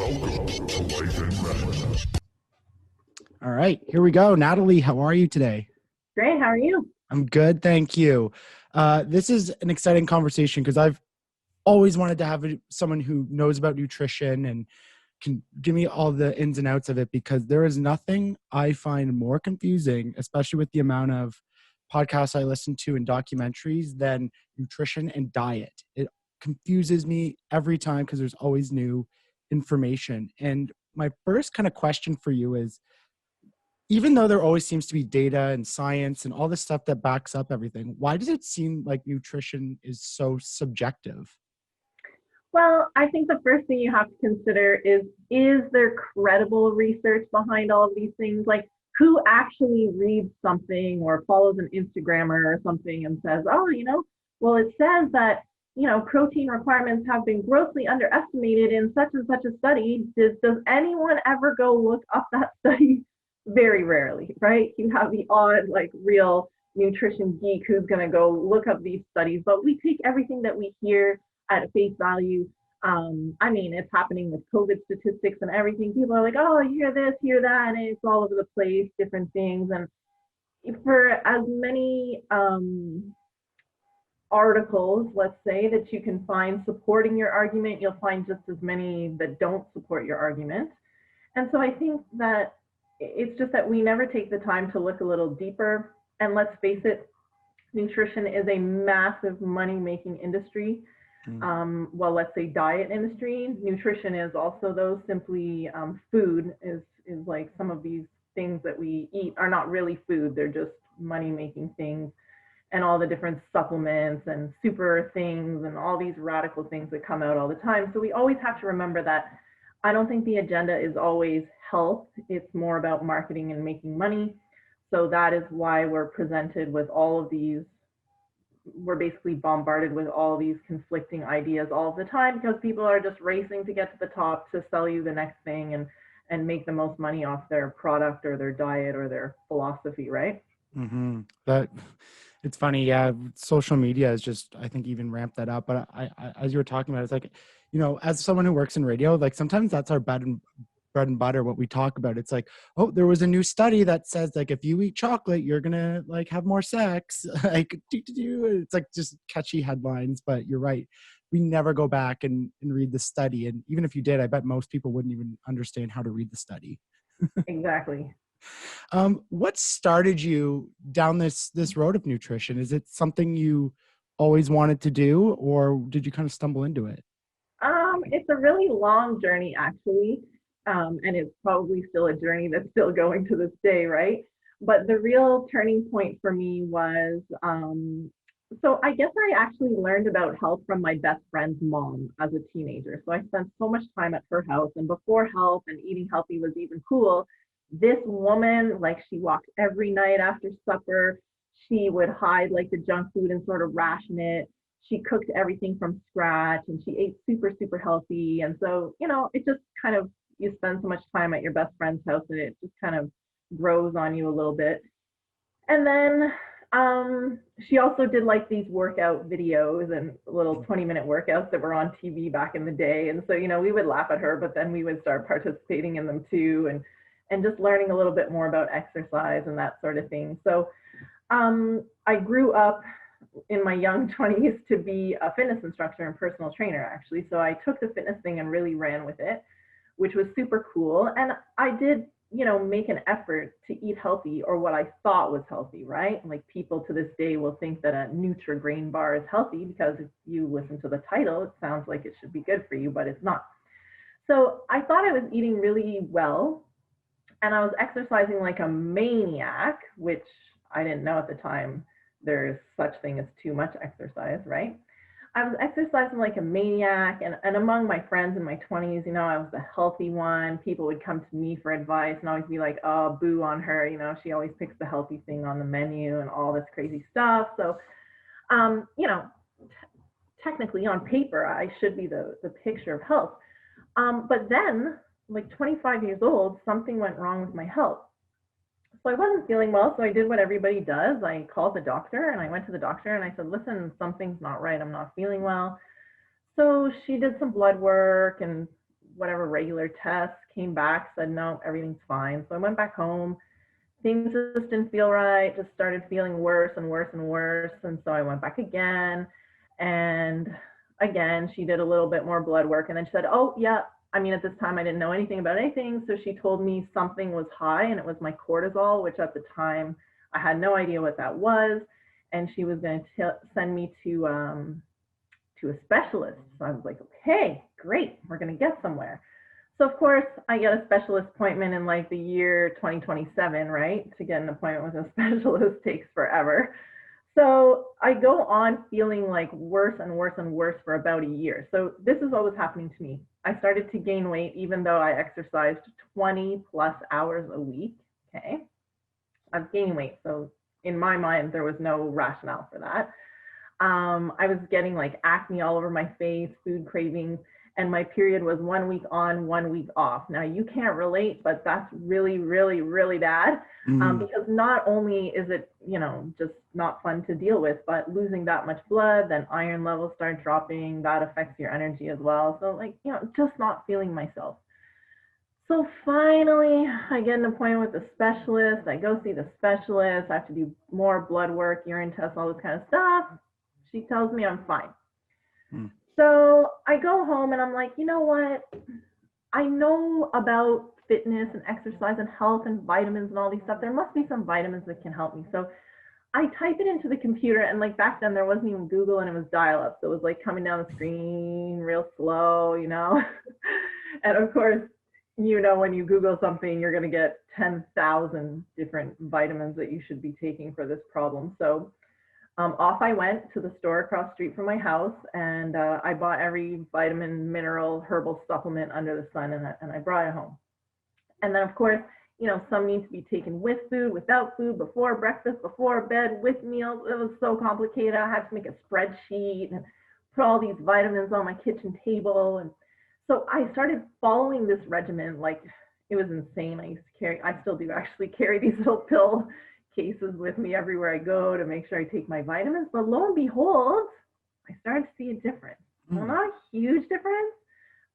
Welcome to Life in Red. All right, here we go. Natalie, how are you today? Great. How are you? I'm good, thank you. This is an exciting conversation because I've always wanted to have someone who knows about nutrition and can give me all the ins and outs of it, because there is nothing I find more confusing, especially with the amount of podcasts I listen to and documentaries, than nutrition and diet. It confuses me every time because there's always new information. And my first kind of question for you is, even though there always seems to be data and science and all this stuff that backs up everything, why does it seem like nutrition is so subjective? Well, I think the first thing you have to consider is there credible research behind all of these things? Like, who actually reads something or follows an Instagrammer or something and says, oh, well, it says that, protein requirements have been grossly underestimated in such and such a study. Does anyone ever go look up that study? Very rarely, right? You have the odd, like, real nutrition geek who's going to go look up these studies, but we take everything that we hear at face value. It's happening with COVID statistics and everything. People are like, oh, you hear this, hear that, and it's all over the place, different things. And for as many articles, let's say, that you can find supporting your argument, you'll find just as many that don't support your argument. And so I think that it's just that we never take the time to look a little deeper. And let's face it, nutrition is a massive money-making industry. Well, let's say diet industry. Nutrition is also, though, simply food is like some of these things that we eat are not really food. They're just money-making things, and all the different supplements and super things and all these radical things that come out all the time. So we always have to remember that I don't think the agenda is always health. It's more about marketing and making money. So that is why we're presented with all of these. We're basically bombarded with all these conflicting ideas all the time, because people are just racing to get to the top to sell you the next thing and make the most money off their product or their diet or their philosophy, right? Mm-hmm. But it's funny, yeah. Social media has just, I think, even ramped that up. But I as you were talking about, it's like, as someone who works in radio, like sometimes that's our bread and butter, what we talk about. It's like, oh, there was a new study that says, like, if you eat chocolate, you're gonna, like, have more sex. Like, it's like just catchy headlines. But you're right, we never go back and read the study. And even if you did, I bet most people wouldn't even understand how to read the study. Exactly. What started you down this road of nutrition? Is it something you always wanted to do, or did you kind of stumble into it? It's a really long journey, actually. And it's probably still a journey that's still going to this day, right? But the real turning point for me was, so I guess I actually learned about health from my best friend's mom as a teenager. So I spent so much time at her house, and before health and eating healthy was even cool, this woman, like, she walked every night after supper. She would hide, like, the junk food and sort of ration it. She cooked everything from scratch, and she ate super, super healthy. And so, it just kind of, you spend so much time at your best friend's house, and it just kind of grows on you a little bit. And then she also did, like, these workout videos and little 20-minute workouts that were on TV back in the day. And so, we would laugh at her, but then we would start participating in them too, and just learning a little bit more about exercise and that sort of thing. So I grew up in my young 20s to be a fitness instructor and personal trainer, actually. So I took the fitness thing and really ran with it, which was super cool. And I did, make an effort to eat healthy, or what I thought was healthy, right? Like, people to this day will think that a Nutri-Grain bar is healthy because if you listen to the title, it sounds like it should be good for you, but it's not. So I thought I was eating really well, and I was exercising like a maniac, which I didn't know at the time there's such thing as too much exercise, right? I was exercising like a maniac, and among my friends in my 20s, I was the healthy one. People would come to me for advice and always be like, oh, boo on her. She always picks the healthy thing on the menu and all this crazy stuff. So, technically on paper, I should be the picture of health. But then, like 25 years old, something went wrong with my health. So I wasn't feeling well, so I did what everybody does. I called the doctor, and I went to the doctor, and I said, listen, something's not right. I'm not feeling well. So she did some blood work and whatever regular tests, came back, said, no, everything's fine. So I went back home. Things just didn't feel right, just started feeling worse and worse and worse. And so I went back again. And again, she did a little bit more blood work. And then she said, oh, yeah. I mean, at this time, I didn't know anything about anything. So she told me something was high, and it was my cortisol, which at the time I had no idea what that was. And she was going to send me to a specialist. So I was like, okay, great, we're going to get somewhere. So of course I get a specialist appointment in like the year 2027, right? To get an appointment with a specialist takes forever. So I go on feeling like worse and worse and worse for about a year. So this is what was happening to me. I started to gain weight even though I exercised 20 plus hours a week. Okay. I was gaining weight. So in my mind, there was no rationale for that. I was getting like acne all over my face, food cravings, and my period was 1 week on, 1 week off. Now you can't relate, but that's really, really, really bad because not only is it, just not fun to deal with, but losing that much blood, then iron levels start dropping, that affects your energy as well. So like, just not feeling myself. So finally, I get an appointment with the specialist. I go see the specialist. I have to do more blood work, urine tests, all this kind of stuff. She tells me I'm fine. So I go home and I'm like, you know what? I know about fitness and exercise and health and vitamins and all these stuff. There must be some vitamins that can help me. So I type it into the computer, and like back then there wasn't even Google, and it was dial-up. So it was like coming down the screen real slow, And of course, when you Google something, you're going to get 10,000 different vitamins that you should be taking for this problem. So off I went to the store across the street from my house, and I bought every vitamin, mineral, herbal supplement under the sun, and I brought it home. And then, of course, some need to be taken with food, without food, before breakfast, before bed, with meals. It was so complicated. I had to make a spreadsheet and put all these vitamins on my kitchen table. And so I started following this regimen like it was insane. I still do actually carry these little pill cases with me everywhere I go to make sure I take my vitamins. But lo and behold, I started to see a difference. Well, not a huge difference,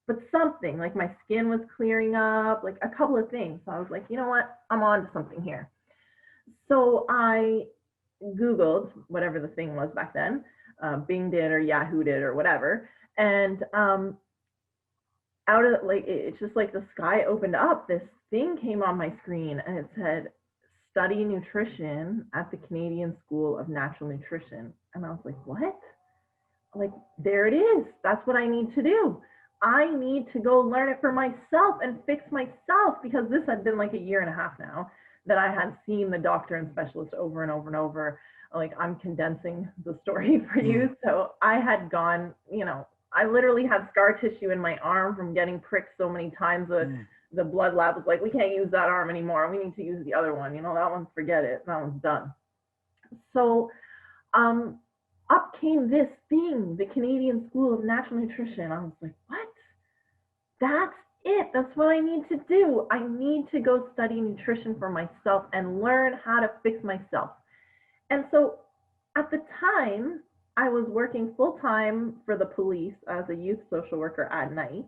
but something. Like my skin was clearing up, like a couple of things. So I was like, you know what? I'm on to something here. So I Googled whatever the thing was back then, Bing did or Yahoo did or whatever. And out of it's just like the sky opened up. This thing came on my screen, and it said, study nutrition at the Canadian School of Natural Nutrition. And I was like, what? Like, there it is. That's what I need to do. I need to go learn it for myself and fix myself, because this had been like a year and a half now that I had seen the doctor and specialist over and over and over. Like, I'm condensing the story for you. So I had gone, I literally had scar tissue in my arm from getting pricked so many times. The blood lab was like, we can't use that arm anymore. We need to use the other one. That one, forget it. That one's done. So up came this thing, the Canadian School of Natural Nutrition. I was like, what? That's it. That's what I need to do. I need to go study nutrition for myself and learn how to fix myself. And so at the time, I was working full-time for the police as a youth social worker at night.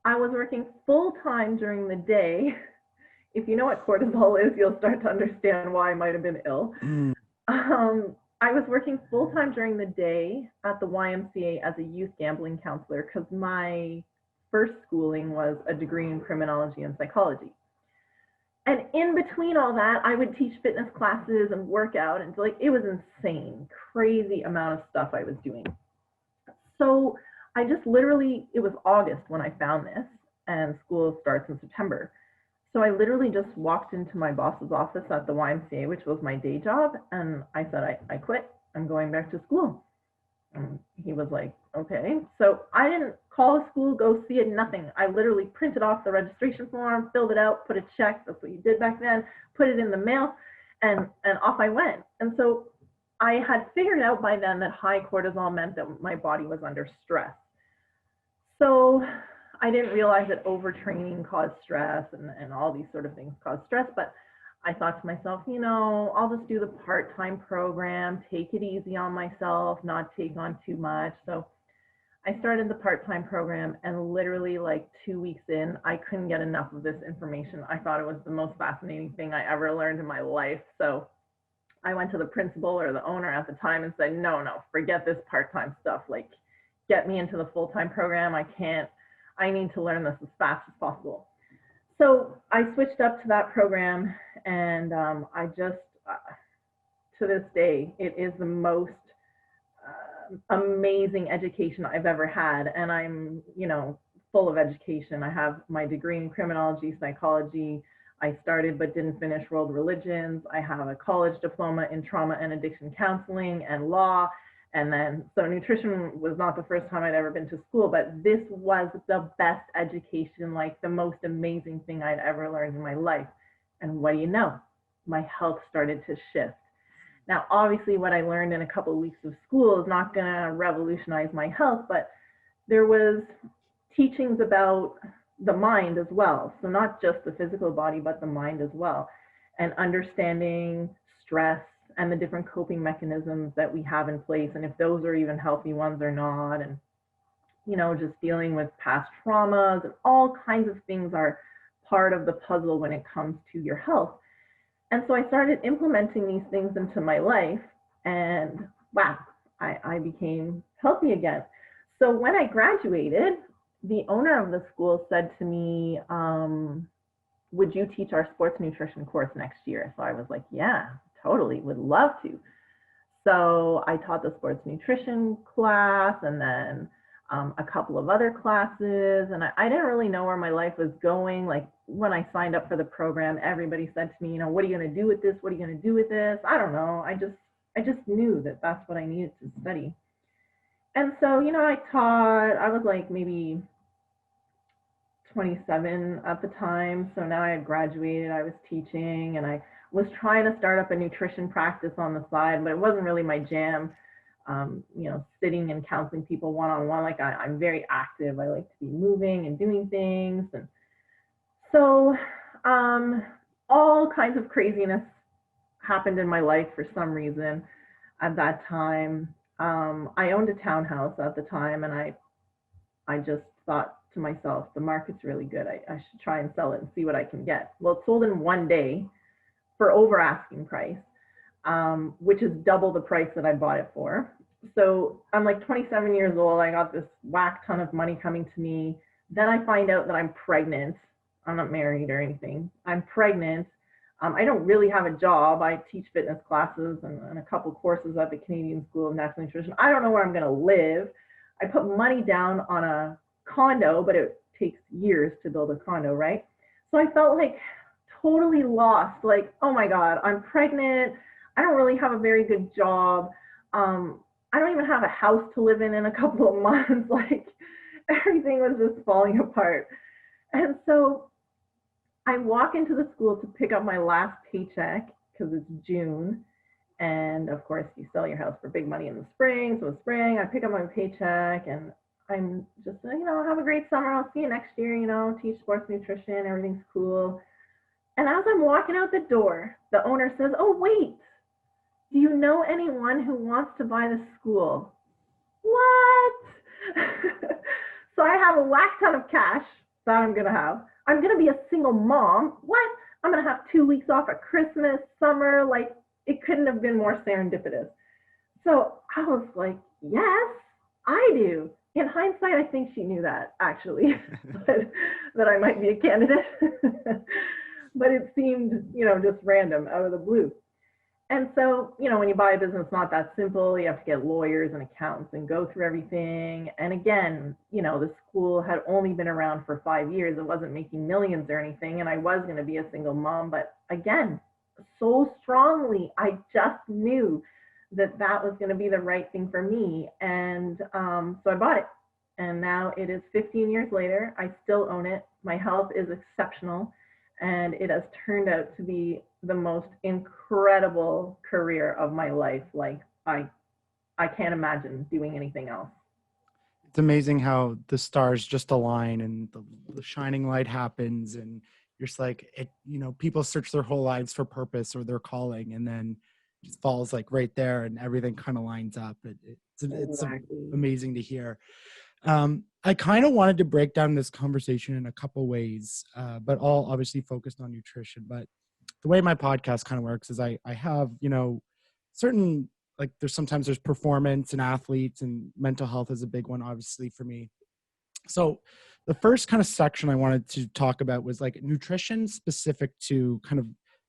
I was working full-time during the day. If you know what cortisol is, you'll start to understand why I might have been ill. I was working full-time during the day at the YMCA as a youth gambling counselor, because my first schooling was a degree in criminology and psychology. And in between all that, I would teach fitness classes and work out, and it was insane, crazy amount of stuff I was doing. So I just literally, it was August when I found this, and school starts in September. So I literally just walked into my boss's office at the YMCA, which was my day job, and I said, I quit. I'm going back to school. And he was like, okay. So I didn't call the school, go see it, nothing. I literally printed off the registration form, filled it out, put a check. That's what you did back then. Put it in the mail, and off I went. And so I had figured out by then that high cortisol meant that my body was under stress. So I didn't realize that overtraining caused stress and all these sort of things caused stress, but I thought to myself, I'll just do the part-time program, take it easy on myself, not take on too much. So I started the part-time program, and literally like 2 weeks in, I couldn't get enough of this information. I thought it was the most fascinating thing I ever learned in my life. So I went to the principal or the owner at the time and said, no, forget this part-time stuff. Like, get me into the full-time program. I need to learn this as fast as possible. So I switched up to that program, and I just, to this day, it is the most amazing education I've ever had. And I'm, full of education. I have my degree in criminology, psychology. I started but didn't finish world religions. I have a college diploma in trauma and addiction counseling and law. And then, so nutrition was not the first time I'd ever been to school, but this was the best education, like the most amazing thing I'd ever learned in my life. And what do you know? My health started to shift. Now, obviously, what I learned in a couple of weeks of school is not going to revolutionize my health, but there was teachings about the mind as well. So not just the physical body, but the mind as well. And understanding stress and the different coping mechanisms that we have in place, and if those are even healthy ones or not, and just dealing with past traumas, and all kinds of things are part of the puzzle when it comes to your health. And so I started implementing these things into my life, and wow, I became healthy again. So when I graduated, the owner of the school said to me, would you teach our sports nutrition course next year? So I was like, yeah, totally, would love to. So I taught the sports nutrition class, and then a couple of other classes, and I didn't really know where my life was going. Like when I signed up for the program, everybody said to me, what are you going to do with this? What are you going to do with this? I don't know. I just knew that that's what I needed to study. And so, I was like maybe 27 at the time. So now I had graduated, I was teaching, and I was trying to start up a nutrition practice on the side, but it wasn't really my jam. Sitting and counseling people one-on-one, like I'm very active. I like to be moving and doing things. And so all kinds of craziness happened in my life for some reason at that time. I owned a townhouse at the time, and I just thought to myself, the market's really good. I should try and sell it and see what I can get. Well, it sold in one day for over asking price, which is double the price that I bought it for. So I'm like 27 years old. I got this whack ton of money coming to me. Then I find out that I'm pregnant. I'm not married or anything. I'm pregnant. I don't really have a job. I teach fitness classes and a couple courses at the Canadian School of Natural Nutrition. I don't know where I'm going to live. I put money down on a condo, but it takes years to build a condo, right? So I felt like totally lost. Like, oh my God, I'm pregnant. I don't really have a very good job. I don't even have a house to live in a couple of months. Like everything was just falling apart. And so I walk into the school to pick up my last paycheck because it's June. And of course you sell your house for big money in the spring. So spring, I pick up my paycheck and I'm just, have a great summer. I'll see you next year, teach sports nutrition, everything's cool. And as I'm walking out the door, the owner says, oh, wait, do you know anyone who wants to buy the school? What? So I have a whack ton of cash that I'm going to have. I'm going to be a single mom. What? I'm going to have 2 weeks off at Christmas, summer. Like, it couldn't have been more serendipitous. So I was like, yes, I do. In hindsight, I think she knew that, actually, that I might be a candidate. But it seemed, just random, out of the blue. And so, when you buy a business, it's not that simple. You have to get lawyers and accountants and go through everything. And again, the school had only been around for 5 years. It wasn't making millions or anything. And I was going to be a single mom. But again, so strongly, I just knew that was going to be the right thing for me. And so I bought it. And now it is 15 years later. I still own it. My health is exceptional. And it has turned out to be the most incredible career of my life. Like I can't imagine doing anything else. It's amazing how the stars just align and the shining light happens, and you're just like, people search their whole lives for purpose or their calling, and then it just falls like right there and everything kind of lines up. It's Exactly. amazing to hear. I kind of wanted to break down this conversation in a couple ways, but all obviously focused on nutrition. But the way my podcast kind of works is I have, certain, like there's performance and athletes, and mental health is a big one, obviously, for me. So the first kind of section I wanted to talk about was like nutrition specific to kind of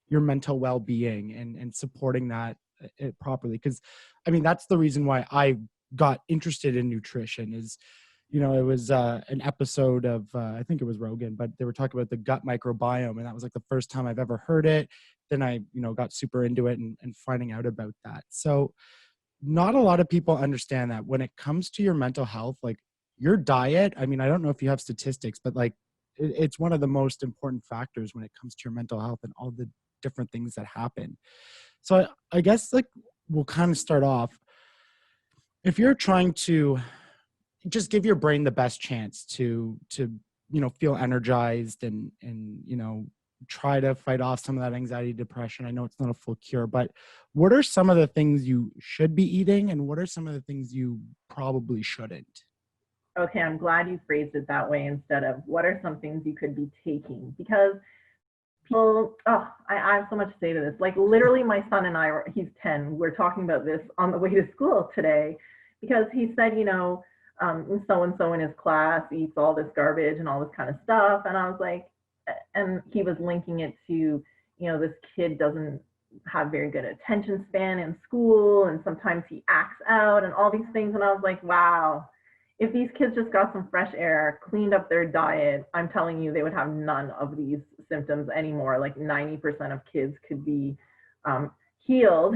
your mental well-being and supporting that properly. Because I mean, that's the reason why I got interested in nutrition is, it was an episode of, I think it was Rogan, but they were talking about the gut microbiome. And that was like the first time I've ever heard it. Then I, got super into it and finding out about that. So not a lot of people understand that when it comes to your mental health, like your diet, I mean, I don't know if you have statistics, but like it's one of the most important factors when it comes to your mental health and all the different things that happen. So I guess like we'll kind of start off. If you're trying to just give your brain the best chance to feel energized and try to fight off some of that anxiety, depression. I know it's not a full cure, but what are some of the things you should be eating and what are some of the things you probably shouldn't? Okay, I'm glad you phrased it that way instead of what are some things you could be taking, because people, I have so much to say to this. Like literally my son and I, he's 10, we're talking about this on the way to school today because he said, so-and-so in his class eats all this garbage and all this kind of stuff. And I was like, and he was linking it to, this kid doesn't have very good attention span in school and sometimes he acts out and all these things. And I was like, wow, if these kids just got some fresh air, cleaned up their diet, I'm telling you, they would have none of these symptoms anymore. Like 90% of kids could be healed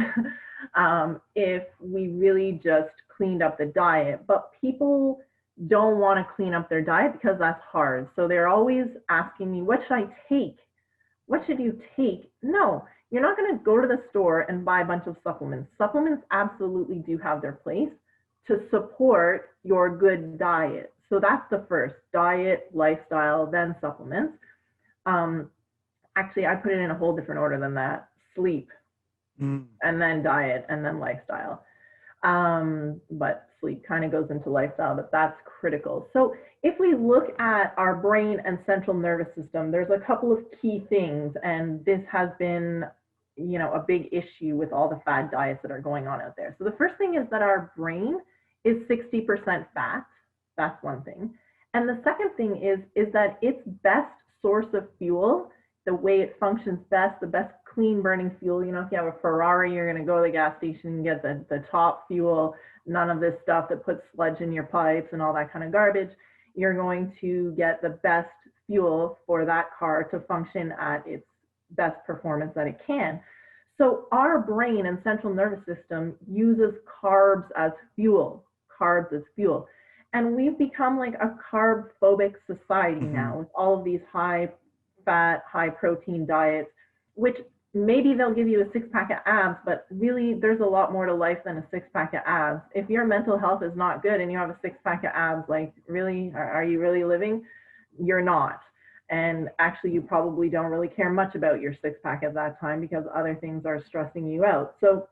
if we really just cleaned up the diet. But people don't want to clean up their diet because that's hard. So they're always asking me, what should I take? What should you take? No, you're not going to go to the store and buy a bunch of supplements. Supplements absolutely do have their place to support your good diet. So that's the first: diet, lifestyle, then supplements. Actually, I put it in a whole different order than that: sleep, and then diet, and then lifestyle. But sleep kind of goes into lifestyle, but that's critical. So if we look at our brain and central nervous system, there's a couple of key things, and this has been, a big issue with all the fad diets that are going on out there. So the first thing is that our brain is 60% fat. That's one thing. And the second thing is that its best source of fuel, the way it functions best, the best clean burning fuel, if you have a Ferrari, you're going to go to the gas station and get the top fuel, none of this stuff that puts sludge in your pipes and all that kind of garbage. You're going to get the best fuel for that car to function at its best performance that it can. So our brain and central nervous system uses carbs as fuel. And we've become like a carb phobic society now with all of these high fat, high protein diets, which maybe they'll give you a 6-pack of abs, but really there's a lot more to life than a 6-pack of abs. If your mental health is not good and you have a 6-pack of abs, like really, are you really living? You're not. And actually you probably don't really care much about your 6-pack at that time because other things are stressing you out. So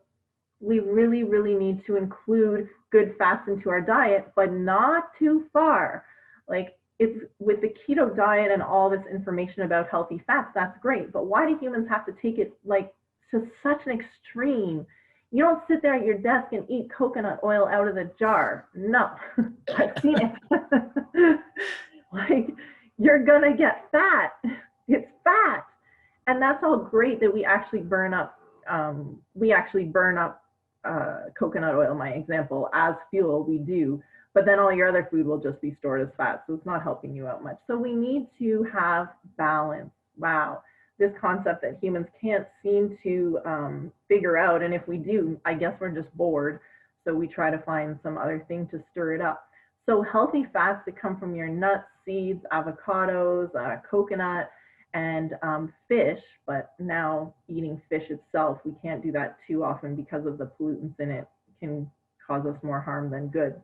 we really, really need to include good fats into our diet, but not too far. Like it's with the keto diet and all this information about healthy fats, that's great. But why do humans have to take it like to such an extreme? You don't sit there at your desk and eat coconut oil out of the jar. No, I've seen it. Like you're gonna get fat. It's fat. And that's all great that we actually burn up coconut oil, my example, as fuel, we do, but then all your other food will just be stored as fat. So it's not helping you out much. So we need to have balance. Wow. This concept that humans can't seem to figure out. And if we do, I guess we're just bored. So we try to find some other thing to stir it up. So healthy fats that come from your nuts, seeds, avocados, coconut, and fish, but now eating fish itself, we can't do that too often because of the pollutants in it can cause us more harm than good.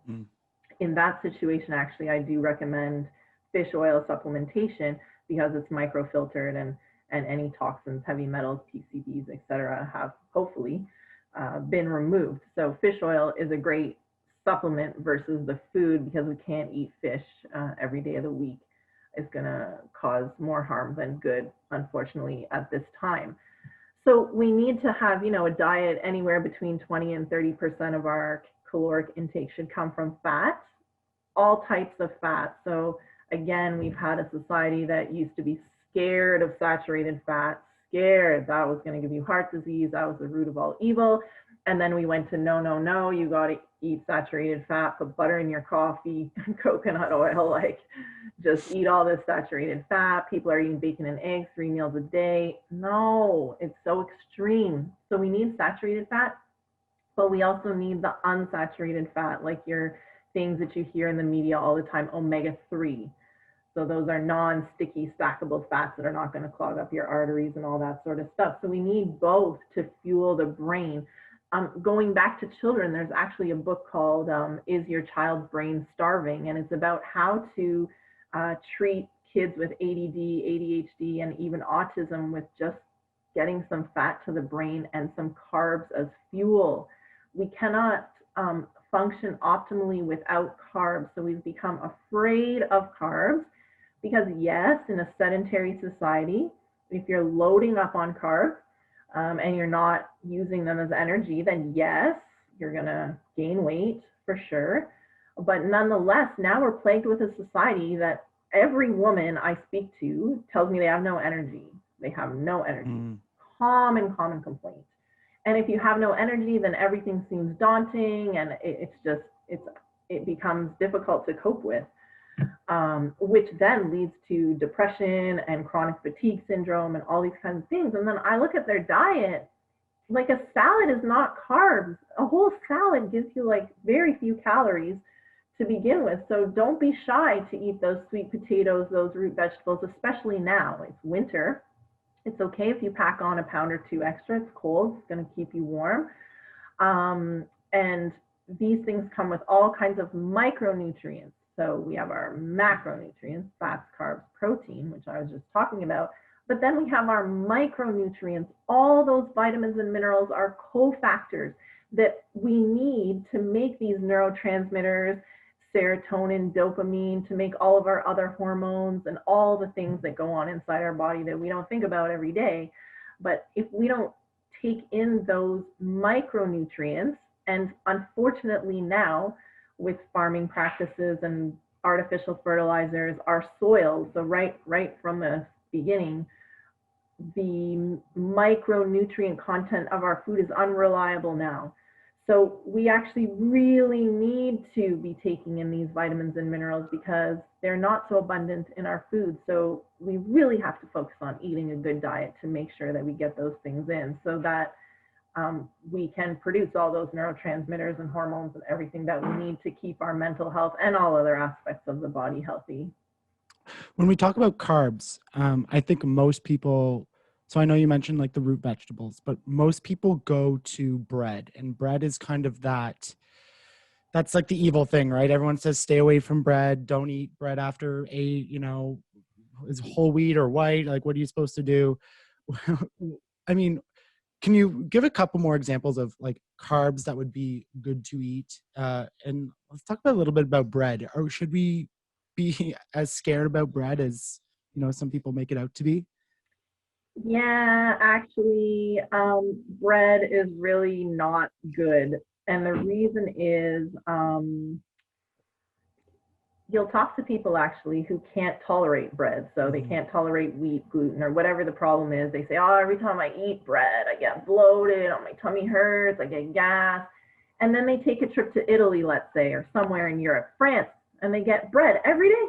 In that situation, actually, I do recommend fish oil supplementation because it's microfiltered and any toxins, heavy metals, PCBs, etc., have hopefully been removed. So fish oil is a great supplement versus the food, because we can't eat fish every day of the week, is going to cause more harm than good, unfortunately, at this time. So we need to have, a diet anywhere between 20 and 30% of our caloric intake should come from fat, all types of fat. So again, we've had a society that used to be scared of saturated fat, scared that was going to give you heart disease, that was the root of all evil. And then we went to no, you got to eat saturated fat, put butter in your coffee, coconut oil, like just eat all this saturated fat. People are eating bacon and eggs 3 meals a day. No, it's so extreme. So we need saturated fat, but we also need the unsaturated fat, like your things that you hear in the media all the time, omega-3. So those are non-sticky, stackable fats that are not going to clog up your arteries and all that sort of stuff. So we need both to fuel the brain. Going back to children, there's actually a book called Is Your Child's Brain Starving? And it's about how to treat kids with ADD, ADHD, and even autism with just getting some fat to the brain and some carbs as fuel. We cannot function optimally without carbs. So we've become afraid of carbs because, yes, in a sedentary society, if you're loading up on carbs and you're not using them as energy, then yes, you're going to gain weight for sure. But nonetheless, now we're plagued with a society that every woman I speak to tells me they have no energy. They have no energy. Common complaint. And if you have no energy, then everything seems daunting, and it becomes difficult to cope with, which then leads to depression and chronic fatigue syndrome and all these kinds of things. And then I look at their diet, like a salad is not carbs. A whole salad gives you like very few calories to begin with. So don't be shy to eat those sweet potatoes, those root vegetables, especially now. It's winter. It's okay if you pack on a pound or two extra. It's cold. It's going to keep you warm. And these things come with all kinds of micronutrients. So we have our macronutrients, fats, carbs, protein, which I was just talking about. But then we have our micronutrients. All those vitamins and minerals are cofactors that we need to make these neurotransmitters, serotonin, dopamine, to make all of our other hormones and all the things that go on inside our body that we don't think about every day. But if we don't take in those micronutrients, and unfortunately now with farming practices and artificial fertilizers, our soils, so right from the beginning, the micronutrient content of our food is unreliable now. So we actually really need to be taking in these vitamins and minerals because they're not so abundant in our food. So we really have to focus on eating a good diet to make sure that we get those things in so that we can produce all those neurotransmitters and hormones and everything that we need to keep our mental health and all other aspects of the body healthy. When we talk about carbs, I think most people, so I know you mentioned like the root vegetables, but most people go to bread, and bread is kind of that's like the evil thing, right? Everyone says stay away from bread, don't eat bread after is whole wheat or white, like what are you supposed to do? I mean, can you give a couple more examples of like carbs that would be good to eat? And let's talk a little bit about bread. Or should we be as scared about bread as, some people make it out to be? Yeah, actually, bread is really not good. And the reason is you'll talk to people actually who can't tolerate bread. So they can't tolerate wheat, gluten, or whatever the problem is. They say, oh, every time I eat bread, I get bloated, my tummy hurts, I get gas. And then they take a trip to Italy, let's say, or somewhere in Europe, France, and they get bread every day.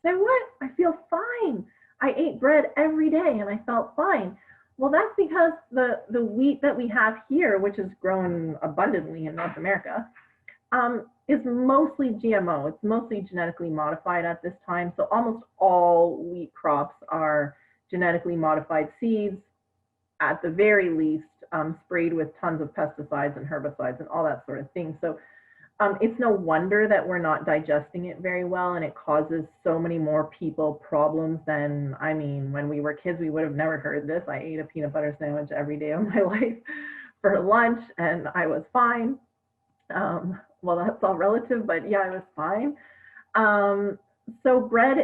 Say, what? I feel fine. I ate bread every day and I felt fine. Well, that's because the wheat that we have here, which is grown abundantly in North America, is mostly GMO. It's mostly genetically modified at this time. So almost all wheat crops are genetically modified seeds, at the very least, sprayed with tons of pesticides and herbicides and all that sort of thing. So it's no wonder that we're not digesting it very well, and it causes so many more people problems than, when we were kids, we would have never heard this. I ate a peanut butter sandwich every day of my life for lunch, and I was fine. well, that's all relative, but yeah, I was fine. So bread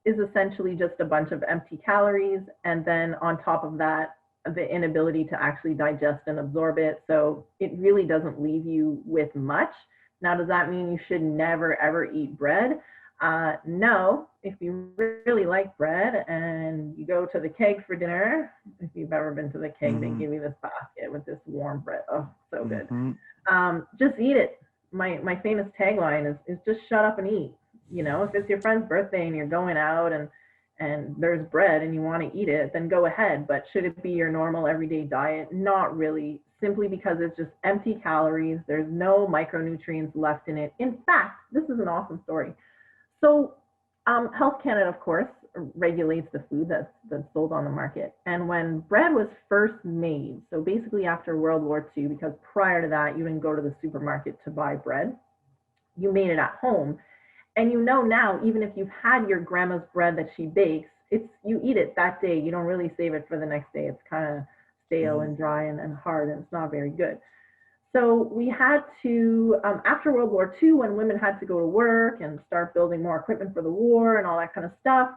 is essentially just a bunch of empty calories, and then on top of that, the inability to actually digest and absorb it. So it really doesn't leave you with much. Now, does that mean you should never ever eat bread? No. If you really like bread and you go to the keg for dinner, if you've ever been to the keg, they give you this basket with this warm bread. Oh, so good. Just eat it. My famous tagline is just shut up and eat. You know, if it's your friend's birthday and you're going out and there's bread and you want to eat it, then go ahead. But should it be your normal everyday diet? Not really, simply because it's just empty calories. There's no micronutrients left in it. In fact, this is an awesome story. So Health Canada, of course, regulates the food that's sold on the market. And when bread was first made, so basically after World War II, because prior to that, you didn't go to the supermarket to buy bread, you made it at home. And you know now, even if you've had your grandma's bread that she bakes, you eat it that day. You don't really save it for the next day. It's kind of stale and dry and hard, and it's not very good. So we had to, after World War II, when women had to go to work and start building more equipment for the war and all that kind of stuff,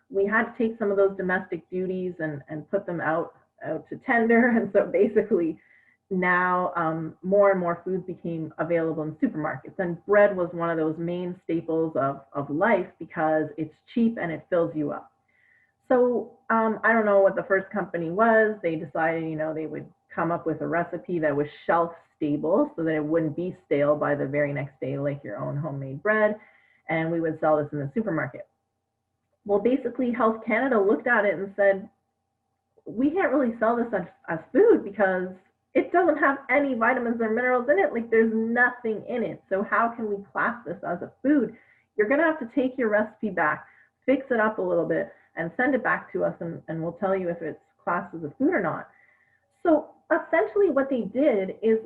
we had to take some of those domestic duties and put them out to tender. And so basically now more and more foods became available in supermarkets. And bread was one of those main staples of life because it's cheap and it fills you up. So I don't know what the first company was. They decided, they would come up with a recipe that was shelf stable so that it wouldn't be stale by the very next day, like your own homemade bread. And we would sell this in the supermarket. Well, basically Health Canada looked at it and said, we can't really sell this as food because it doesn't have any vitamins or minerals in it. Like there's nothing in it. So how can we class this as a food? You're going to have to take your recipe back, fix it up a little bit, and send it back to us, and we'll tell you if it's classed as a food or not. So essentially what they did is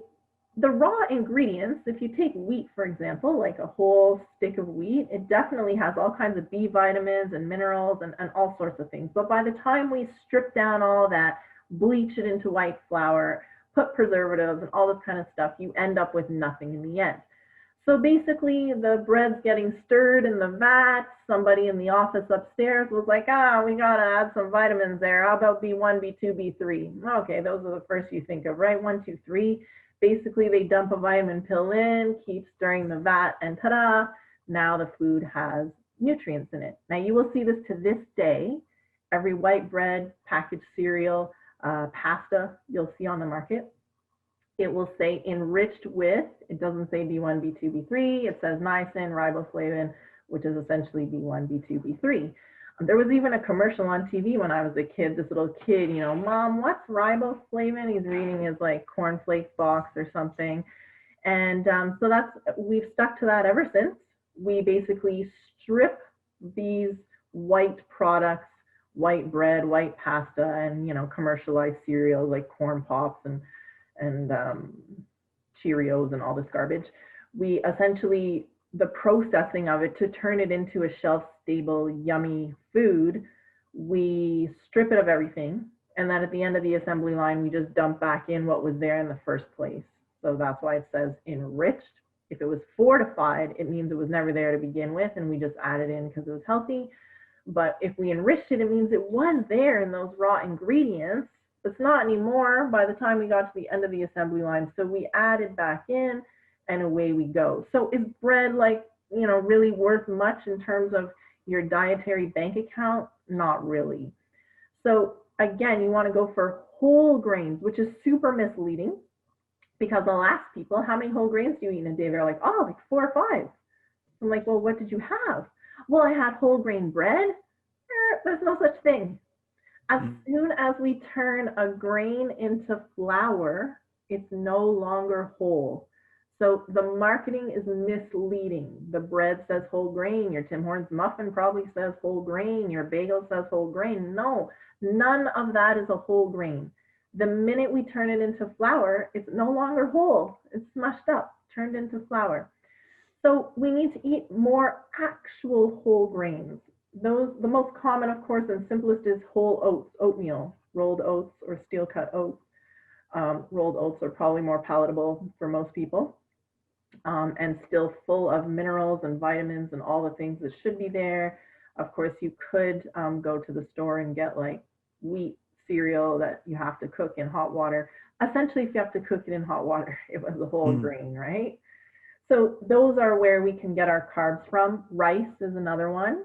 the raw ingredients, if you take wheat, for example, like a whole stick of wheat, it definitely has all kinds of B vitamins and minerals and all sorts of things. But by the time we strip down all that, bleach it into white flour, put preservatives and all this kind of stuff, you end up with nothing in the end. So basically the bread's getting stirred in the vat. Somebody in the office upstairs was like, we gotta add some vitamins there. How about B1, B2, B3? Okay, those are the first you think of, right? 1, 2, 3. Basically they dump a vitamin pill in, keep stirring the vat, and ta-da, now the food has nutrients in it. Now you will see this to this day. Every white bread, packaged cereal, pasta you'll see on the market, it will say enriched with, it doesn't say B1, B2, B3, it says niacin, riboflavin, which is essentially B1, B2, B3. There was even a commercial on TV when I was a kid, this little kid, Mom, what's riboflavin? He's reading his like cornflake box or something. And so we've stuck to that ever since. We basically strip these white products, white bread, white pasta, and commercialized cereal like corn pops and Cheerios and all this garbage. We essentially, the processing of it to turn it into a shelf-stable, yummy food, we strip it of everything, and then at the end of the assembly line, we just dump back in what was there in the first place. So that's why it says enriched. If it was fortified, it means it was never there to begin with, and we just added in because it was healthy. But if we enriched it, it means it was there in those raw ingredients. It's not anymore by the time we got to the end of the assembly line. So we added back in and away we go. So is bread really worth much in terms of your dietary bank account? Not really. So again, you want to go for whole grains, which is super misleading because I'll ask people, how many whole grains do you eat in a day? They're like, like 4 or 5. I'm like, well, what did you have? Well, I had whole grain bread. There's no such thing. As soon as we turn a grain into flour, it's no longer whole. So the marketing is misleading. The bread says whole grain. Your Tim Hortons muffin probably says whole grain. Your bagel says whole grain. No, none of that is a whole grain. The minute we turn it into flour, it's no longer whole. It's smushed up, turned into flour. So we need to eat more actual whole grains. The most common, of course, and simplest is whole oats, oatmeal, rolled oats or steel cut oats. Rolled oats are probably more palatable for most people. and still full of minerals and vitamins and all the things that should be there. Of course, you could go to the store and get like wheat cereal that you have to cook in hot water. Essentially, if you have to cook it in hot water, it was a whole Mm. grain, right? So those are where we can get our carbs from. Rice is another one.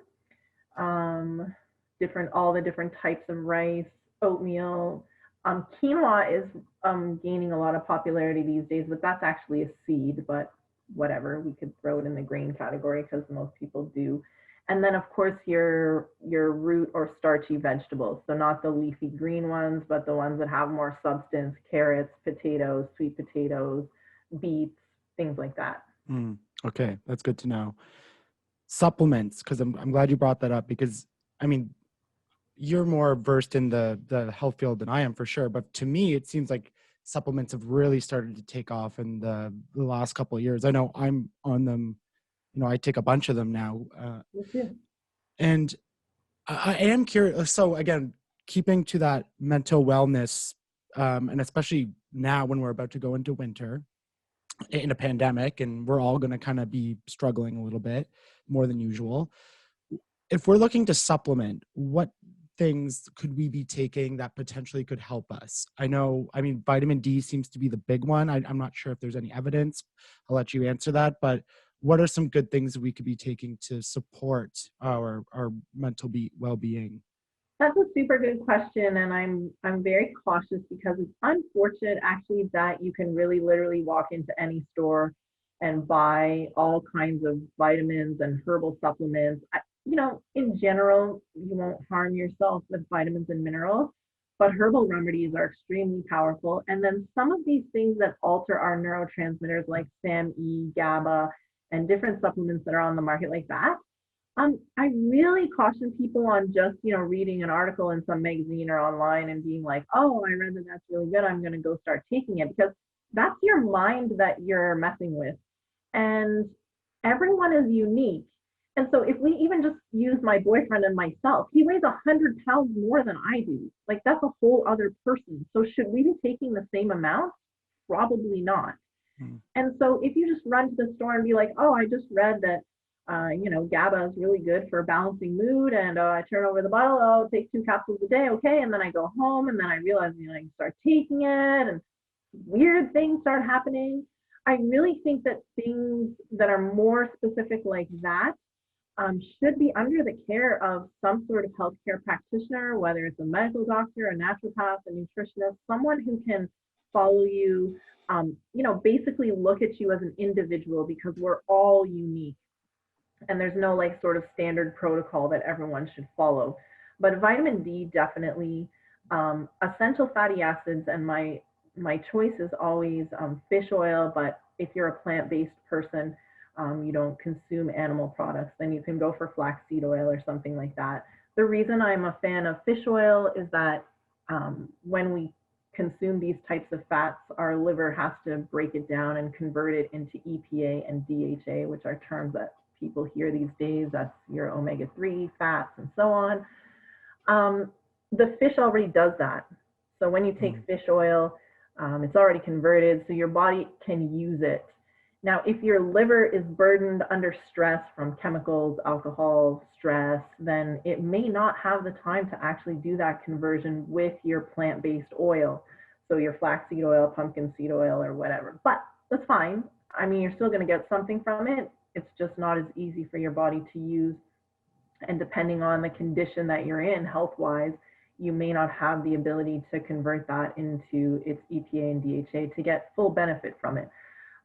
All the different types of rice, oatmeal. Quinoa is gaining a lot of popularity these days, but that's actually a seed, but whatever, we could throw it in the grain category because most people do. And then of course your root or starchy vegetables. So not the leafy green ones, but the ones that have more substance, carrots, potatoes, sweet potatoes, beets, things like that. Mm. Okay, that's good to know. Supplements, because I'm glad you brought that up, because I mean, you're more versed in the health field than I am for sure, but to me it seems like supplements have really started to take off in the last couple of years. I know I'm on them, I take a bunch of them now, Me too. and I am curious. So again, keeping to that mental wellness, and especially now when we're about to go into winter in a pandemic and we're all going to kind of be struggling a little bit more than usual. If we're looking to supplement, what things could we be taking that potentially could help us? I mean, vitamin D seems to be the big one. I'm not sure if there's any evidence. I'll let you answer that. But what are some good things that we could be taking to support our mental well-being? That's a super good question, and I'm very cautious because it's unfortunate actually that you can really literally walk into any store and buy all kinds of vitamins and herbal supplements. In general, you won't harm yourself with vitamins and minerals, but herbal remedies are extremely powerful. And then some of these things that alter our neurotransmitters like SAMe, GABA, and different supplements that are on the market like that, I really caution people on just, reading an article in some magazine or online and being like, oh, I read that that's really good, I'm going to go start taking it, because that's your mind that you're messing with. And everyone is unique. And so if we even just use my boyfriend and myself, he weighs 100 pounds more than I do. Like, that's a whole other person. So should we be taking the same amount? Probably not. Hmm. And so if you just run to the store and be like, oh, I just read that GABA is really good for balancing mood, and I turn over the bottle, oh, take 2 capsules a day, okay, and then I go home, and then I realize, I can start taking it, and weird things start happening. I really think that things that are more specific like that should be under the care of some sort of healthcare practitioner, whether it's a medical doctor, a naturopath, a nutritionist, someone who can follow you, basically look at you as an individual, because we're all unique. And there's no like sort of standard protocol that everyone should follow. But vitamin D definitely, essential fatty acids, and my choice is always fish oil. But if you're a plant-based person, you don't consume animal products, then you can go for flaxseed oil or something like that. The reason I'm a fan of fish oil is that when we consume these types of fats, our liver has to break it down and convert it into EPA and DHA, which are terms that people hear these days. That's your omega-3 fats and so on. The fish already does that. So when you take fish oil, it's already converted, so your body can use it. Now, if your liver is burdened under stress from chemicals, alcohol, stress, then it may not have the time to actually do that conversion with your plant-based oil. So your flaxseed oil, pumpkin seed oil, or whatever. But that's fine. I mean, you're still going to get something from it. It's just not as easy for your body to use. And depending on the condition that you're in health-wise, you may not have the ability to convert that into its EPA and DHA to get full benefit from it.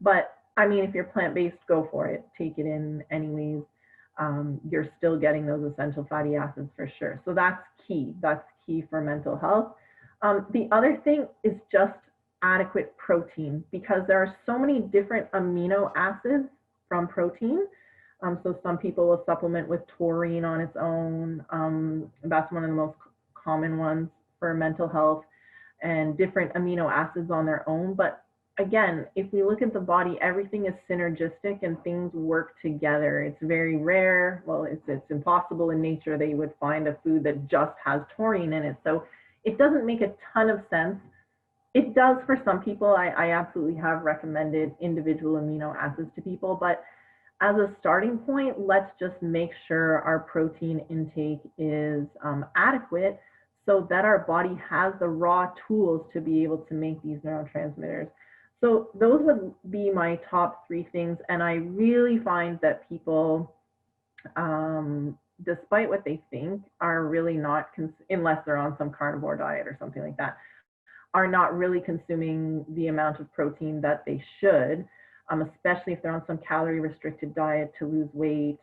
But I mean, if you're plant-based, go for it. Take it in anyways. You're still getting those essential fatty acids for sure. So that's key. That's key for mental health. The other thing is just adequate protein, because there are so many different amino acids from protein. So some people will supplement with taurine on its own. That's one of the most common ones for mental health, and different amino acids on their own. But again, if we look at the body, everything is synergistic and things work together. It's very rare. Well, it's impossible in nature that you would find a food that just has taurine in it. So it doesn't make a ton of sense It does for some people. I absolutely have recommended individual amino acids to people, but as a starting point, let's just make sure our protein intake is adequate so that our body has the raw tools to be able to make these neurotransmitters. So those would be my top three things. And I really find that people, despite what they think, are really not, unless they're on some carnivore diet or something like that, are not really consuming the amount of protein that they should, especially if they're on some calorie restricted diet to lose weight.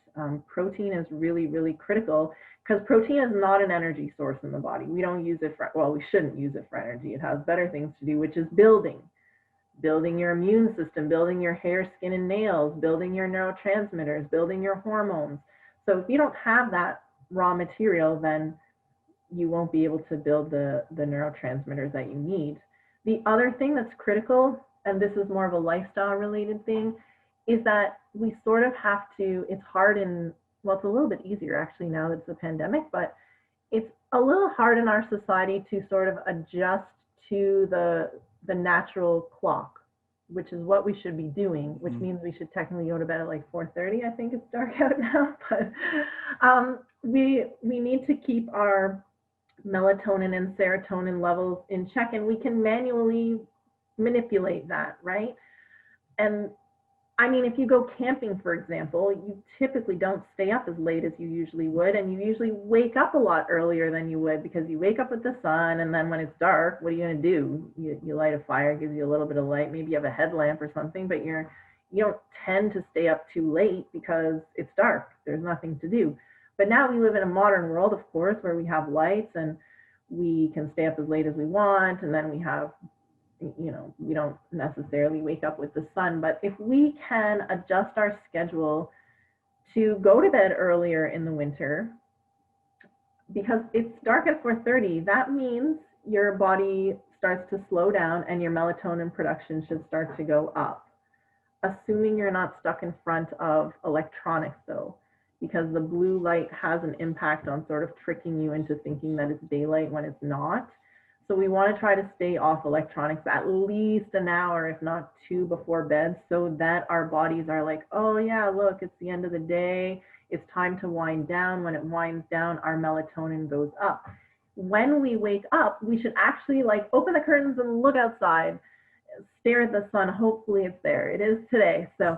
Protein is really, really critical because protein is not an energy source in the body. We don't use it for, well, we shouldn't use it for energy. It has better things to do, which is building your immune system, building your hair, skin, and nails, building your neurotransmitters, building your hormones. So if you don't have that raw material, then you won't be able to build the neurotransmitters that you need. The other thing that's critical, and this is more of a lifestyle related thing, is that we sort of have to, it's hard in, well, it's a little bit easier actually now that it's a pandemic, but it's a little hard in our society to sort of adjust to the natural clock, which is what we should be doing, which means we should technically go to bed at like 4:30. I think it's dark out now, but we need to keep our melatonin and serotonin levels in check, and we can manually manipulate that, right? And I mean, if you go camping, for example, you typically don't stay up as late as you usually would, and you usually wake up a lot earlier than you would because you wake up with the sun, and then when it's dark, what are you going to do? You light a fire, gives you a little bit of light, maybe you have a headlamp or something, but you don't tend to stay up too late because it's dark. There's nothing to do. But now we live in a modern world, of course, where we have lights and we can stay up as late as we want, and then we have, we don't necessarily wake up with the sun. But if we can adjust our schedule to go to bed earlier in the winter, because it's dark at 4:30, that means your body starts to slow down and your melatonin production should start to go up, assuming you're not stuck in front of electronics though, because the blue light has an impact on sort of tricking you into thinking that it's daylight when it's not. So we want to try to stay off electronics at least an hour, if not two, before bed, so that our bodies are like, oh yeah, look, it's the end of the day. It's time to wind down. When it winds down, our melatonin goes up. When we wake up, we should actually like open the curtains and look outside, stare at the sun. Hopefully it's there. It is today. So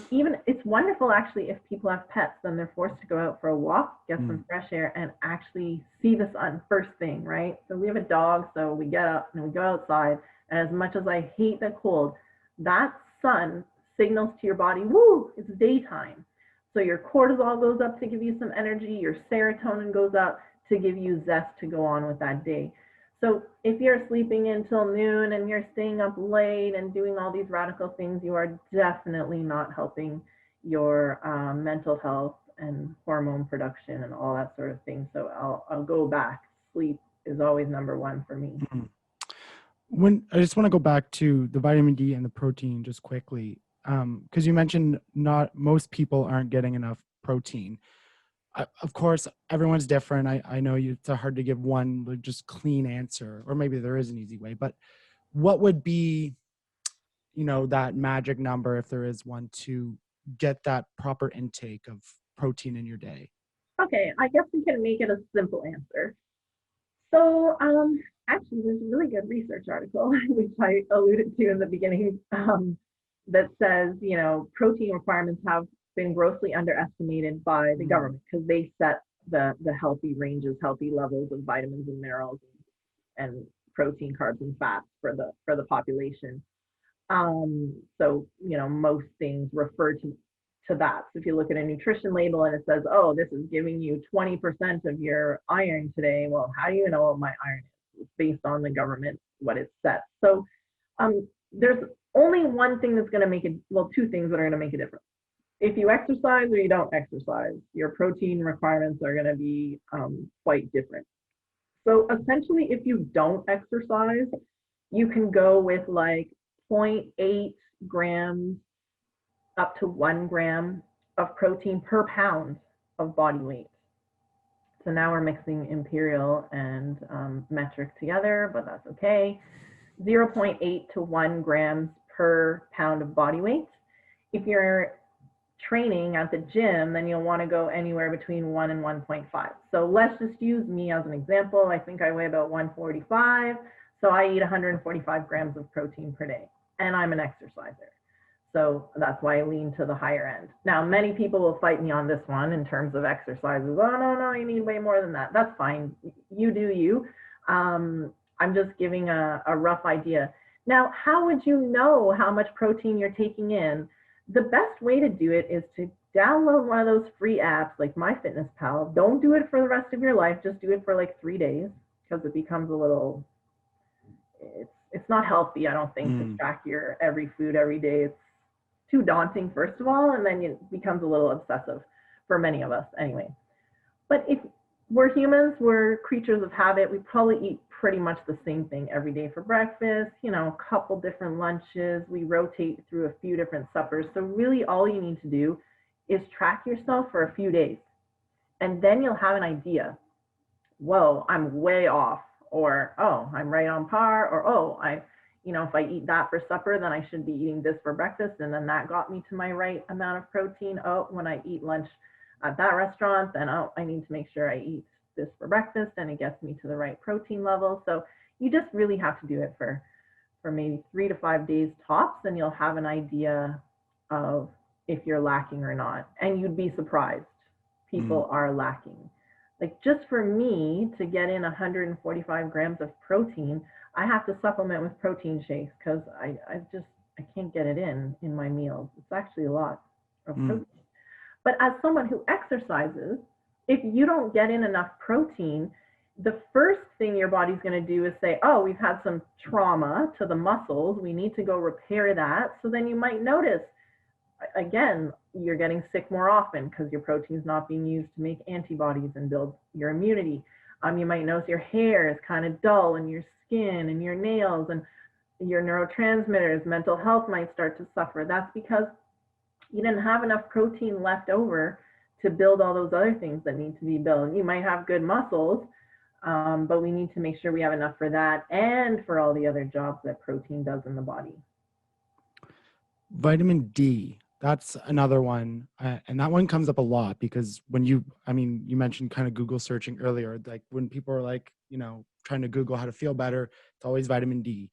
even it's wonderful actually if people have pets, then they're forced to go out for a walk, get some fresh air, and actually see the sun first thing, right? So we have a dog, so we get up and we go outside, and as much as I hate the cold, that sun signals to your body, woo, it's daytime. So your cortisol goes up to give you some energy, your serotonin goes up to give you zest to go on with that day. So if you're sleeping until noon and you're staying up late and doing all these radical things, you are definitely not helping your mental health and hormone production and all that sort of thing. So I'll go back. Sleep is always number one for me. When I just want to go back to the vitamin D and the protein just quickly, because you mentioned not most people aren't getting enough protein. Of course, everyone's different. I know it's hard to give one just clean answer, or maybe there is an easy way, but what would be, that magic number, if there is one, to get that proper intake of protein in your day? Okay, I guess we can make it a simple answer. So actually, there's a really good research article, which I alluded to in the beginning, that says, protein requirements have been grossly underestimated by the government because they set the healthy ranges, healthy levels of vitamins and minerals and protein, carbs, and fats for the population. So most things refer to that. So if you look at a nutrition label and it says, oh, this is giving you 20% of your iron today, well, how do you know what my iron is? It's based on the government, what it sets. So there's only one thing that's going to make it, well, two things that are going to make a difference. If you exercise or you don't exercise, your protein requirements are going to be quite different. So essentially, if you don't exercise, you can go with like 0.8 grams up to 1 gram of protein per pound of body weight. So now we're mixing imperial and metric together, but that's okay. 0.8 to 1 grams per pound of body weight. If you're training at the gym, then you'll want to go anywhere between 1 and 1.5. So let's just use me as an example. I think I weigh about 145. So I eat 145 grams of protein per day, and I'm an exerciser. So that's why I lean to the higher end. Now, many people will fight me on this one in terms of exercises. Oh, no, you need way more than that. That's fine. You do you. I'm just giving a rough idea. Now, how would you know how much protein you're taking in? The best way to do it is to download one of those free apps like MyFitnessPal. Don't do it for the rest of your life. Just do it for like 3 days, because it becomes a little, it's not healthy, I don't think, to track your every food every day. It's too daunting, first of all, and then it becomes a little obsessive for many of us anyway. But if we're humans, we're creatures of habit, we probably eat pretty much the same thing every day for breakfast, you know, a couple different lunches, we rotate through a few different suppers. So really all you need to do is track yourself for a few days, and then you'll have an idea. Whoa, I'm way off, or oh, I'm right on par, or oh, if I eat that for supper, then I should be eating this for breakfast, and then that got me to my right amount of protein. Oh, when I eat lunch at that restaurant, then oh, I need to make sure I eat this for breakfast, and it gets me to the right protein level. So you just really have to do it for maybe 3 to 5 days tops, and you'll have an idea of if you're lacking or not. And you'd be surprised. People are lacking. Like, just for me to get in 145 grams of protein, I have to supplement with protein shakes, because I can't get it in my meals. It's actually a lot of protein. But as someone who exercises, if you don't get in enough protein, the first thing your body's going to do is say, oh, we've had some trauma to the muscles. We need to go repair that. So then you might notice, again, you're getting sick more often because your protein's not being used to make antibodies and build your immunity. You might notice your hair is kind of dull, and your skin and your nails and your neurotransmitters, mental health might start to suffer. That's because you didn't have enough protein left over to build all those other things that need to be built. You might have good muscles, but we need to make sure we have enough for that and for all the other jobs that protein does in the body. Vitamin D, that's another one. And that one comes up a lot, because when you mentioned kind of Google searching earlier, like when people are like, trying to Google how to feel better, it's always vitamin D.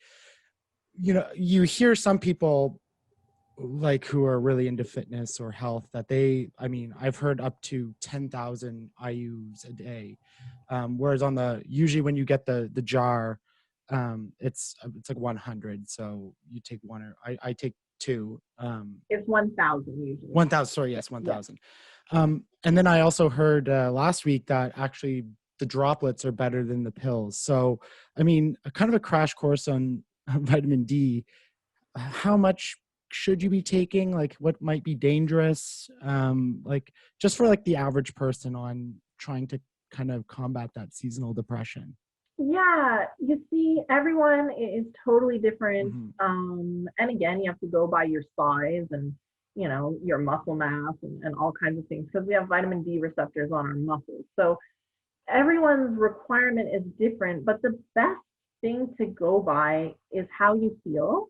You hear some people like who are really into fitness or health that I've heard up to 10,000 IUs a day. Whereas usually when you get the jar, it's like 100. So you take one, or I take 2. It's 1,000 usually. 1,000, sorry, yes, 1,000. Yeah. And then I also heard last week that actually the droplets are better than the pills. So, kind of a crash course on vitamin D. How much should you be taking? Like, what might be dangerous? Just for like the average person on trying to kind of combat that seasonal depression. Yeah, you see, everyone is totally different. And again, you have to go by your size and, your muscle mass and all kinds of things, because we have vitamin D receptors on our muscles. So everyone's requirement is different, but the best thing to go by is how you feel.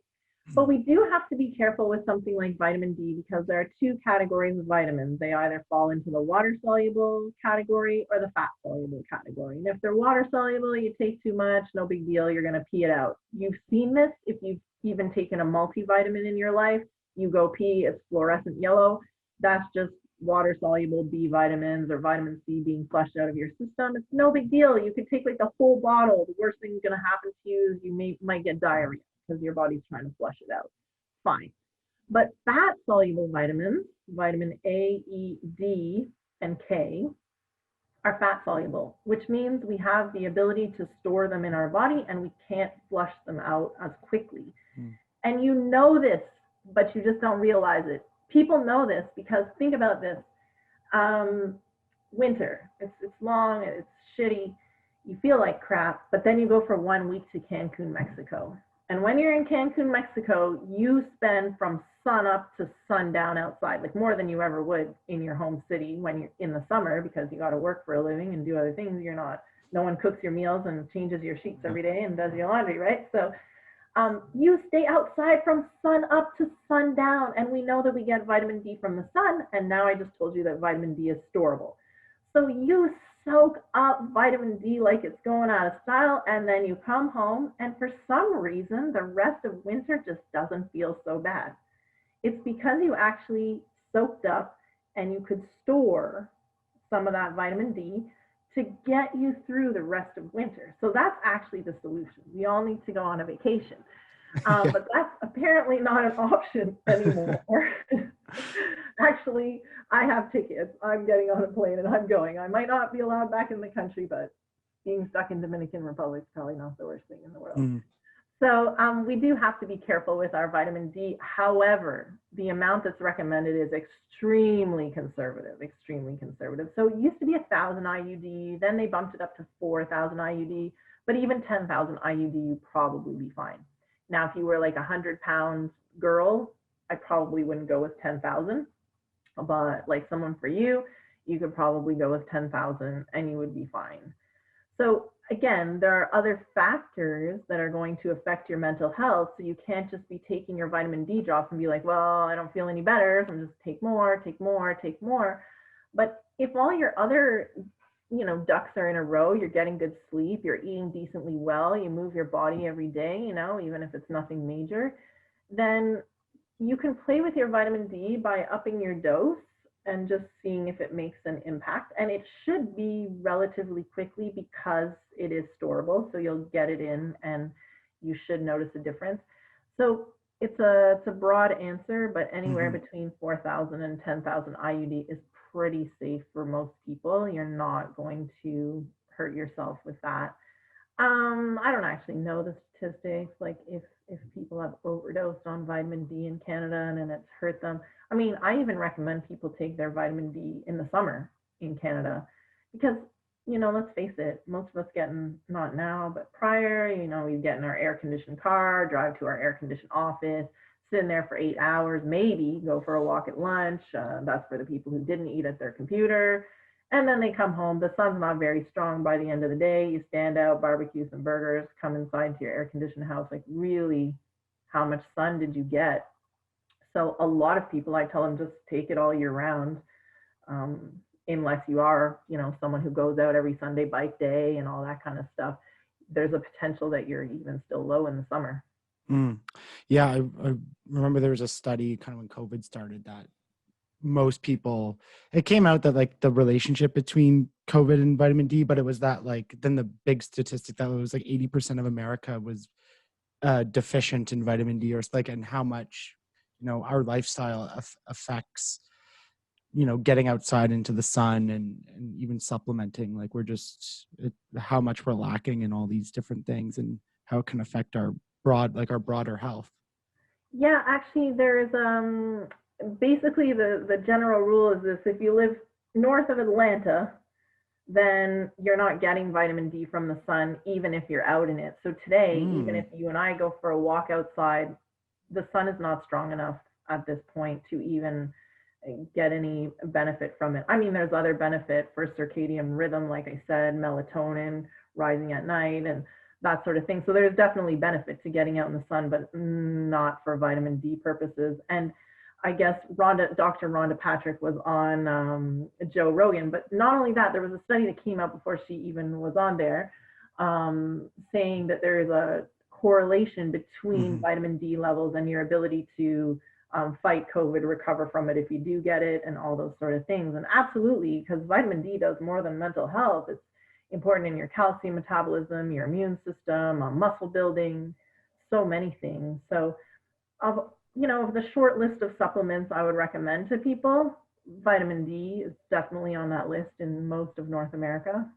But we do have to be careful with something like vitamin D, because there are 2 categories of vitamins. They either fall into the water-soluble category or the fat-soluble category. And if they're water-soluble, you take too much, no big deal, you're going to pee it out. You've seen this if you've even taken a multivitamin in your life. You go pee, it's fluorescent yellow. That's just water-soluble B vitamins or vitamin C being flushed out of your system. It's no big deal. You could take like the whole bottle. The worst thing that's going to happen to you is you might get diarrhea, because your body's trying to flush it out. Fine. But fat-soluble vitamins, vitamin A, E, D, and K, are fat-soluble, which means we have the ability to store them in our body, and we can't flush them out as quickly. And you know this, but you just don't realize it. People know this because, think about this. Winter, it's long, it's shitty, you feel like crap, but then you go for 1 week to Cancun, Mexico. And when you're in Cancun, Mexico, you spend from sun up to sundown outside, like more than you ever would in your home city when you're in the summer, because you got to work for a living and do other things. No one cooks your meals and changes your sheets every day and does your laundry, right? So You stay outside from sun up to sundown, and we know that we get vitamin D from the sun. And now I just told you that vitamin D is storable. So you soak up vitamin D like it's going out of style, and then you come home, and for some reason, the rest of winter just doesn't feel so bad. It's because you actually soaked up and you could store some of that vitamin D to get you through the rest of winter. So that's actually the solution. We all need to go on a vacation. Yeah. But that's apparently not an option anymore. Actually, I have tickets. I'm getting on a plane and I'm going. I might not be allowed back in the country, but being stuck in Dominican Republic is probably not the worst thing in the world. Mm. So we do have to be careful with our vitamin D. However, the amount that's recommended is extremely conservative, extremely conservative. So it used to be 1,000 IUD, then they bumped it up to 4,000 IUD, but even 10,000 IUD, you'd probably be fine. Now, if you were like a 100-pound girl, I probably wouldn't go with 10,000, but like someone for you, you could probably go with 10,000 and you would be fine. So again, there are other factors that are going to affect your mental health. So you can't just be taking your vitamin D drops and be like, well, I don't feel any better, so I'm just take more, take more, take more. But if all your other, ducks are in a row, you're getting good sleep, you're eating decently well, you move your body every day, even if it's nothing major, then you can play with your vitamin D by upping your dose and just seeing if it makes an impact. And it should be relatively quickly because it is storable. So you'll get it in and you should notice a difference. So it's a broad answer, but anywhere between 4,000 and 10,000 IUD is pretty safe for most people. You're not going to hurt yourself with that. I don't actually know the statistics, like if people have overdosed on vitamin D in Canada and it's hurt them. I mean, I even recommend people take their vitamin D in the summer in Canada because, let's face it, most of us getting, not now, but prior, we get in our air-conditioned car, drive to our air-conditioned office, sit in there for 8 hours, maybe go for a walk at lunch. That's for the people who didn't eat at their computer. And then they come home, the sun's not very strong by the end of the day. You stand out, barbecue some burgers, come inside to your air-conditioned house. Like, really, how much sun did you get? So a lot of people, I tell them, just take it all year round, unless you are, someone who goes out every Sunday bike day and all that kind of stuff. There's a potential that you're even still low in the summer. Yeah, I remember there was a study kind of when COVID started that most people, it came out that like the relationship between COVID and vitamin D, but it was that like, then the big statistic that it was like 80% of America was deficient in vitamin D, or like, and how much, our lifestyle affects, getting outside into the sun and even supplementing, like how much we're lacking in all these different things and how it can affect our broader health. Yeah, actually there's basically the general rule is this: if you live north of Atlanta, then you're not getting vitamin D from the sun, even if you're out in it. So today, even if you and I go for a walk outside, the sun is not strong enough at this point to even get any benefit from it. I mean, there's other benefit for circadian rhythm, like I said, melatonin, rising at night, and that sort of thing. So there's definitely benefit to getting out in the sun, but not for vitamin D purposes. And I guess Dr. Rhonda Patrick was on Joe Rogan, but not only that, there was a study that came out before she even was on there, saying that there is a correlation between vitamin D levels and your ability to fight COVID, recover from it if you do get it, and all those sort of things. And absolutely, because vitamin D does more than mental health. It's important in your calcium metabolism, your immune system, muscle building, so many things. So of the short list of supplements I would recommend to people, vitamin D is definitely on that list in most of North America.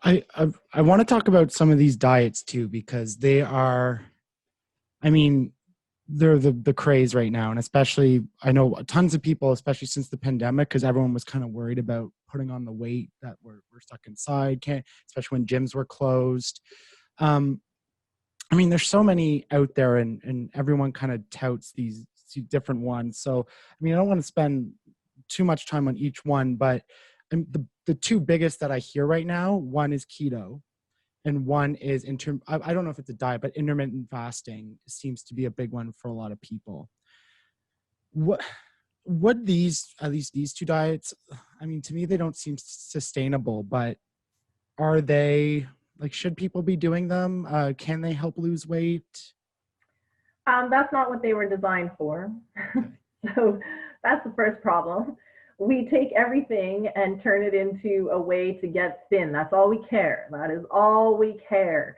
I want to talk about some of these diets too, because they are, they're the craze right now. And especially, I know tons of people, especially since the pandemic, because everyone was kind of worried about putting on the weight that we're stuck inside, especially when gyms were closed. There's so many out there and everyone kind of touts these different ones. So, I don't want to spend too much time on each one, but the two biggest that I hear right now, one is keto and one is I don't know if it's a diet, but intermittent fasting seems to be a big one for a lot of people. What at least these two diets, I mean, to me, they don't seem sustainable, but are they, like, should people be doing them? Can they help lose weight? That's not what they were designed for. Okay. So that's the first problem. We take everything and turn it into a way to get thin. That's all we care. That is all we care.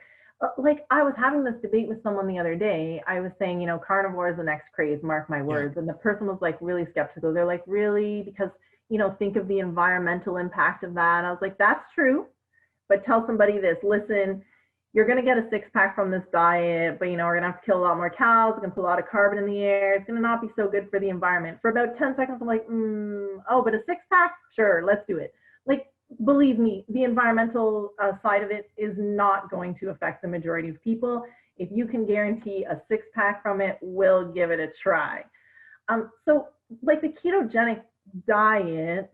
Like, I was having this debate with someone the other day. I was saying, you know, carnivore is the next craze, mark my words. Yeah. And the person was like really skeptical. They're like, really? Because, you know, think of the environmental impact of that. And I was like, that's true. But tell somebody this, listen, you're going to get a six-pack from this diet, but, you know, we're going to have to kill a lot more cows. We're going to put a lot of carbon in the air. It's going to not be so good for the environment. For about 10 seconds, I'm like, oh, but a six-pack? Sure, let's do it. Like, believe me, the environmental side of it is not going to affect the majority of people. If you can guarantee a six-pack from it, we'll give it a try. So, like, the ketogenic diet,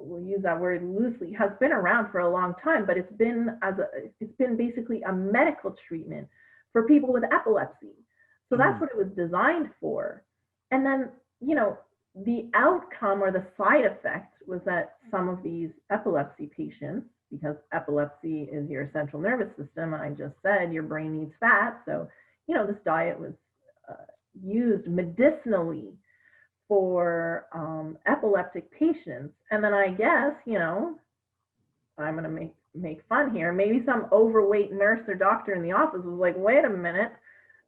we'll use that word loosely, has been around for a long time, but it's been basically a medical treatment for people with epilepsy. So that's what it was designed for. And then, you know, the outcome or the side effect was that some of these epilepsy patients, because epilepsy is your central nervous system, and I just said your brain needs fat. So, you know, this diet was used medicinally for epileptic patients. And then I guess, you know, I'm going to make fun here. Maybe some overweight nurse or doctor in the office was like, wait a minute,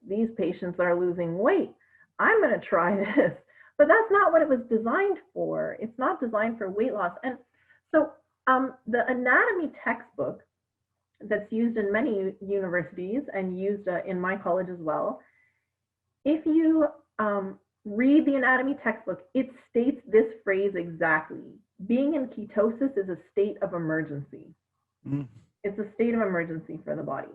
these patients are losing weight. I'm going to try this. But that's not what it was designed for. It's not designed for weight loss. And so the anatomy textbook that's used in many universities and used in my college as well, if you read the anatomy textbook, it states this phrase exactly. Being in ketosis is a state of emergency. It's a state of emergency for the body.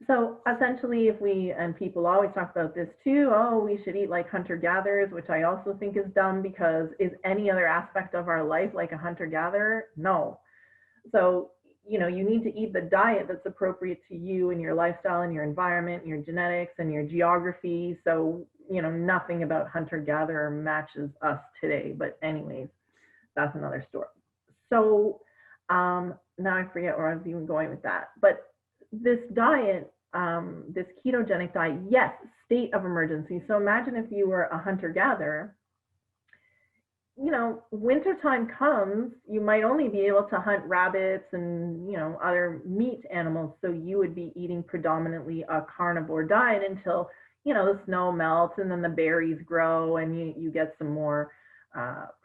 So essentially, and people always talk about this too, oh, we should eat like hunter-gatherers, which I also think is dumb, because is any other aspect of our life like a hunter-gatherer? No. So, you know, you need to eat the diet that's appropriate to you and your lifestyle and your environment, and your genetics and your geography. So, you know, nothing about hunter-gatherer matches us today. But anyways, that's another story. So now I forget where I was even going with that. But this diet, this ketogenic diet, yes, state of emergency. So imagine if you were a hunter-gatherer. You know, wintertime comes, you might only be able to hunt rabbits and, you know, other meat animals. So you would be eating predominantly a carnivore diet until, you know, the snow melts and then the berries grow and you get some more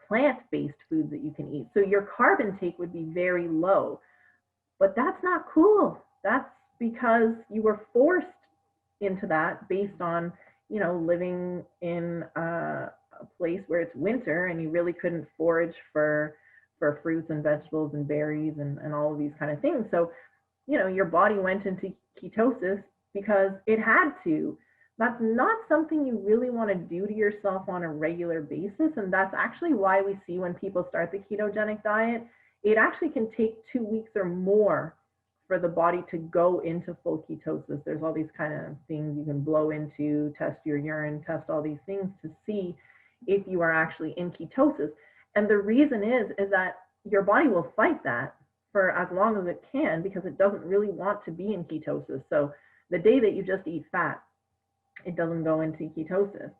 plant-based foods that you can eat. So your carb intake would be very low. But that's not cool. That's because you were forced into that based on, you know, living in a place where it's winter and you really couldn't forage for fruits and vegetables and berries and all of these kind of things. So, you know, your body went into ketosis because it had to. That's not something you really want to do to yourself on a regular basis. And that's actually why we see when people start the ketogenic diet, it actually can take 2 weeks or more for the body to go into full ketosis. There's all these kind of things you can blow into, test your urine, test all these things to see if you are actually in ketosis. And the reason is that your body will fight that for as long as it can because it doesn't really want to be in ketosis. So the day that you just eat fat, it doesn't go into ketosis.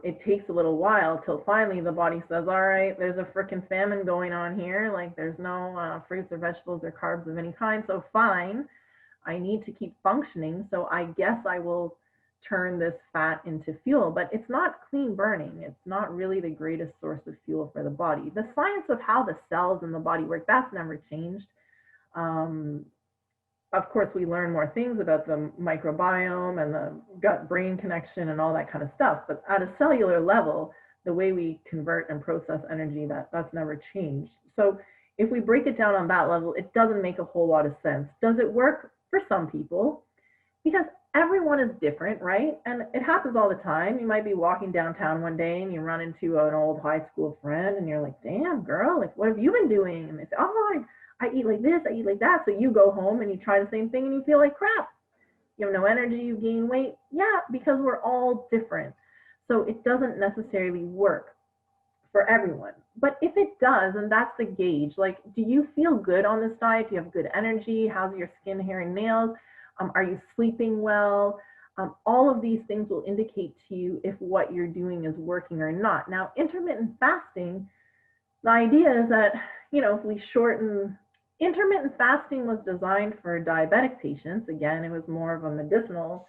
It takes a little while till finally the body says, all right, there's a freaking famine going on here. Like there's no fruits or vegetables or carbs of any kind. So fine, I need to keep functioning. So I guess I will turn this fat into fuel, but it's not clean burning. It's not really the greatest source of fuel for the body. The science of how the cells in the body work, that's never changed. Of course, we learn more things about the microbiome and the gut-brain connection and all that kind of stuff. But at a cellular level, the way we convert and process energy, that's never changed. So if we break it down on that level, it doesn't make a whole lot of sense. Does it work for some people? Because everyone is different, right? And it happens all the time. You might be walking downtown one day and you run into an old high school friend and you're like, damn, girl, like, what have you been doing? And they say, oh, I eat like this, I eat like that. So you go home and you try the same thing and you feel like crap. You have no energy, you gain weight. Yeah, because we're all different. So it doesn't necessarily work for everyone. But if it does, and that's the gauge, like, do you feel good on this diet? Do you have good energy? How's your skin, hair, and nails? Are you sleeping well? All of these things will indicate to you if what you're doing is working or not. Now, intermittent fasting, the idea is that, if we shorten, intermittent fasting was designed for diabetic patients. Again, it was more of a medicinal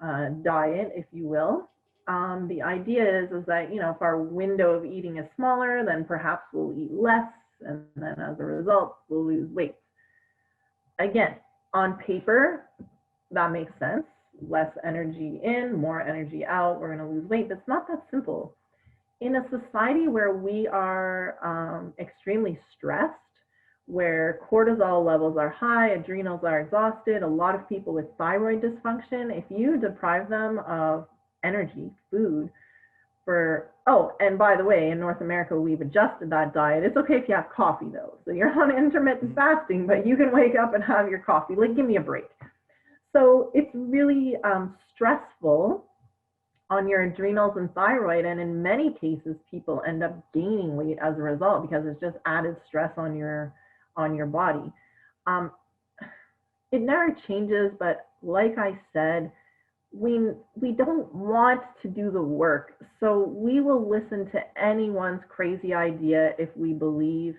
diet, if you will. The idea is that, if our window of eating is smaller, then perhaps we'll eat less, and then as a result, we'll lose weight. Again, on paper, that makes sense. Less energy in, more energy out, we're going to lose weight. That's not that simple. In a society where we are extremely stressed, where cortisol levels are high, adrenals are exhausted, a lot of people with thyroid dysfunction, if you deprive them of energy, food, and by the way, in North America, we've adjusted that diet. It's okay if you have coffee though. So you're on intermittent fasting, but you can wake up and have your coffee. Like, give me a break. So it's really stressful on your adrenals and thyroid. And in many cases, people end up gaining weight as a result because it's just added stress on your body. It never changes, but like I said, we don't want to do the work. So we will listen to anyone's crazy idea if we believe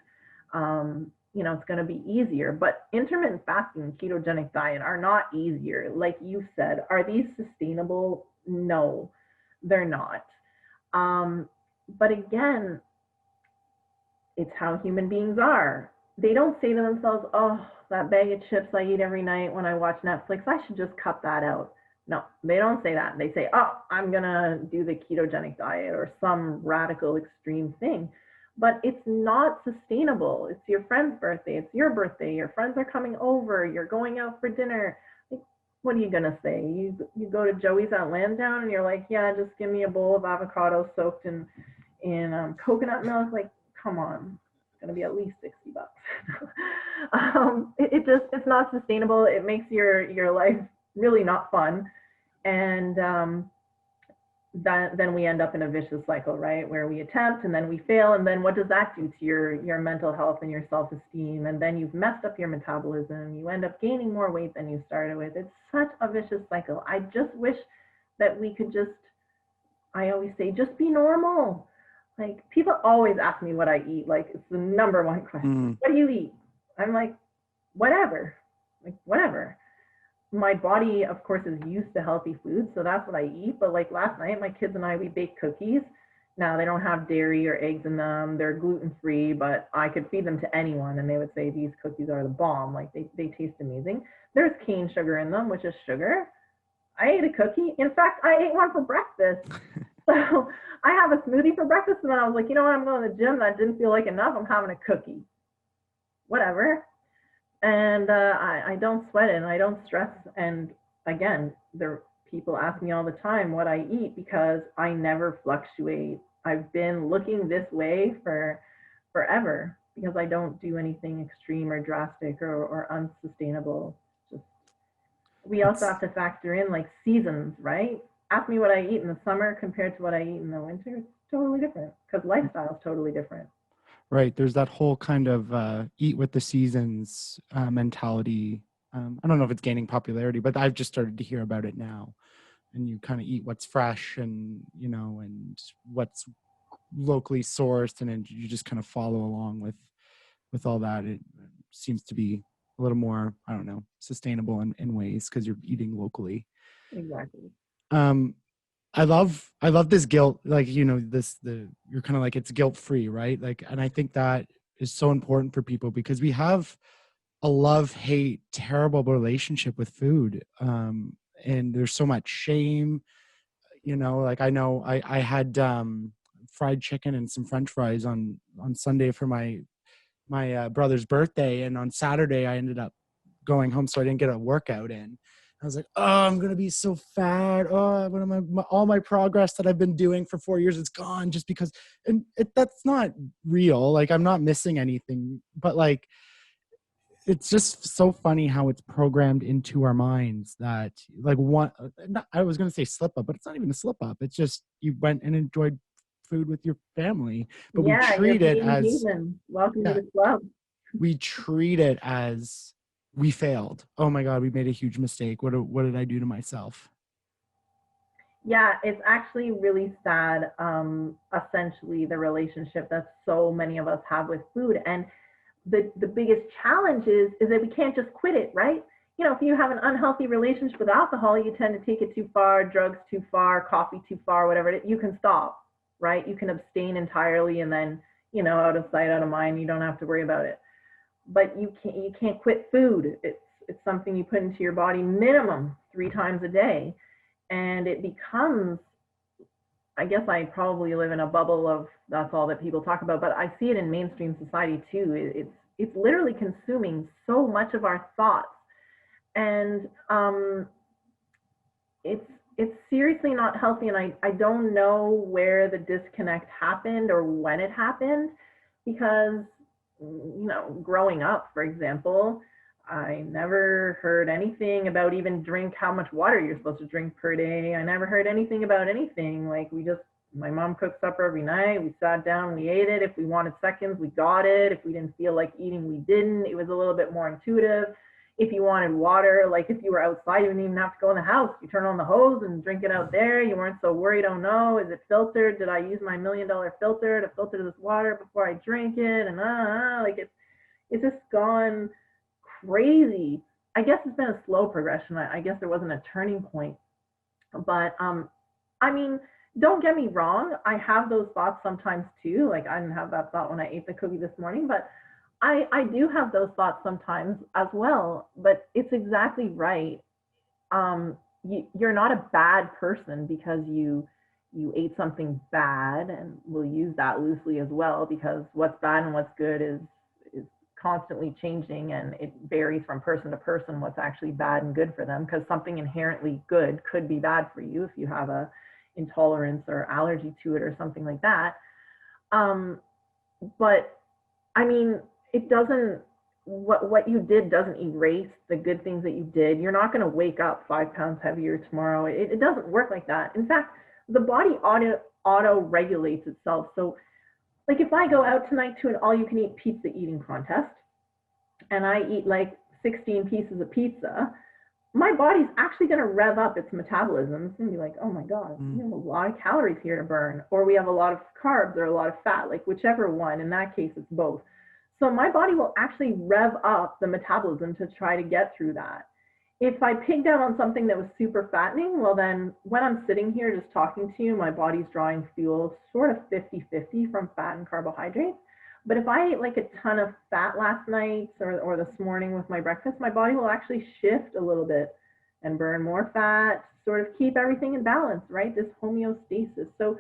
it's going to be easier. But intermittent fasting and ketogenic diet are not easier. Like you said, are these sustainable? No, they're not. But again, it's how human beings are. They don't say to themselves, oh, that bag of chips I eat every night when I watch Netflix, I should just cut that out. No, they don't say that. They say, oh, I'm going to do the ketogenic diet or some radical extreme thing. But it's not sustainable. It's your friend's birthday. It's your birthday. Your friends are coming over. You're going out for dinner. Like, what are you going to say? You go to Joey's at Lansdowne and you're like, yeah, just give me a bowl of avocado soaked in coconut milk. Like, come on. It's going to be at least $60. It's not sustainable. It makes your life really not fun. And then we end up in a vicious cycle, right? Where we attempt and then we fail. And then what does that do to your mental health and your self-esteem? And then you've messed up your metabolism. You end up gaining more weight than you started with. It's such a vicious cycle. I just wish that we could I always say, just be normal. Like, people always ask me what I eat. Like, it's the number one question. What do you eat? I'm like, whatever. Like, whatever. My body, of course, is used to healthy food, so that's what I eat. But like last night, my kids and I, we baked cookies. Now, they don't have dairy or eggs in them. They're gluten-free, but I could feed them to anyone, and they would say these cookies are the bomb. Like, they taste amazing. There's cane sugar in them, which is sugar. I ate a cookie. In fact, I ate one for breakfast. So I have a smoothie for breakfast, and then I was like, you know what? I'm going to the gym. That didn't feel like enough. I'm having a cookie. Whatever. And I don't sweat it and I don't stress. And again, people ask me all the time what I eat because I never fluctuate. I've been looking this way for forever because I don't do anything extreme or drastic or unsustainable. We also have to factor in like seasons, right? Ask me what I eat in the summer compared to what I eat in the winter. It's totally different because lifestyle is totally different. Right. There's that whole kind of eat with the seasons mentality. I don't know if it's gaining popularity, but I've just started to hear about it now. And you kind of eat what's fresh and what's locally sourced, and then you just kind of follow along with all that. It seems to be a little more, I don't know, sustainable in ways because you're eating locally. Exactly. I love this guilt, like, you're kind of like, it's guilt free, right? Like, and I think that is so important for people because we have a love-hate, terrible relationship with food. And there's so much shame, like I know I had fried chicken and some French fries on Sunday for my brother's birthday. And on Saturday I ended up going home, so I didn't get a workout in. I was like, oh, I'm going to be so fat. Oh, all my progress that I've been doing for 4 years is gone just because, and that's not real. Like, I'm not missing anything, but like, it's just so funny how it's programmed into our minds that like I was going to say slip up, but it's not even a slip up. It's just you went and enjoyed food with your family, but we Yeah, you're treat it being as, human. Welcome to yeah, the club. we treat it as we failed. Oh my God, we made a huge mistake. What did I do to myself? Yeah, it's actually really sad, essentially, the relationship that so many of us have with food. And the biggest challenge is that we can't just quit it, right? You know, if you have an unhealthy relationship with alcohol, you tend to take it too far, drugs too far, coffee too far, whatever, you can stop, right? You can abstain entirely and then, you know, out of sight, out of mind, you don't have to worry about it. But you can't quit food. It's something you put into your body minimum 3 times a day. And it becomes, I guess I probably live in a bubble of that's all that people talk about, but I see it in mainstream society too. It's literally consuming so much of our thoughts, and it's seriously not healthy. And I don't know where the disconnect happened or when it happened, because you know, growing up, for example, I never heard anything about even drink how much water you're supposed to drink per day. I never heard anything about anything. Like my mom cooked supper every night. We sat down, we ate it. If we wanted seconds, we got it. If we didn't feel like eating, we didn't. It was a little bit more intuitive. If you wanted water, like if you were outside, you didn't even have to go in the house. You turn on the hose and drink it out there. You weren't so worried, oh no, is it filtered? Did I use my $1 million filter to filter this water before I drink it? And like it's just gone crazy. I guess it's been a slow progression. I guess there wasn't a turning point. But I mean, don't get me wrong. I have those thoughts sometimes too. Like I didn't have that thought when I ate the cookie this morning, but I do have those thoughts sometimes as well. But it's exactly right. You're not a bad person because you ate something bad, and we'll use that loosely as well, because what's bad and what's good is constantly changing, and it varies from person to person what's actually bad and good for them, because something inherently good could be bad for you if you have a intolerance or allergy to it or something like that. But I mean, it doesn't, what you did doesn't erase the good things that you did. You're not going to wake up 5 pounds heavier tomorrow. It doesn't work like that. In fact, the body auto regulates itself. So like if I go out tonight to an all you can eat pizza eating contest and I eat like 16 pieces of pizza, my body's actually going to rev up its metabolism. It's going to be like, oh my God, we have a lot of calories here to burn, or we have a lot of carbs or a lot of fat, like whichever one. In that case, it's both. So my body will actually rev up the metabolism to try to get through that. If I pigged out on something that was super fattening, well then when I'm sitting here just talking to you, my body's drawing fuel sort of 50-50 from fat and carbohydrates. But if I ate like a ton of fat last night or this morning with my breakfast, my body will actually shift a little bit and burn more fat, sort of keep everything in balance, right? This homeostasis. So,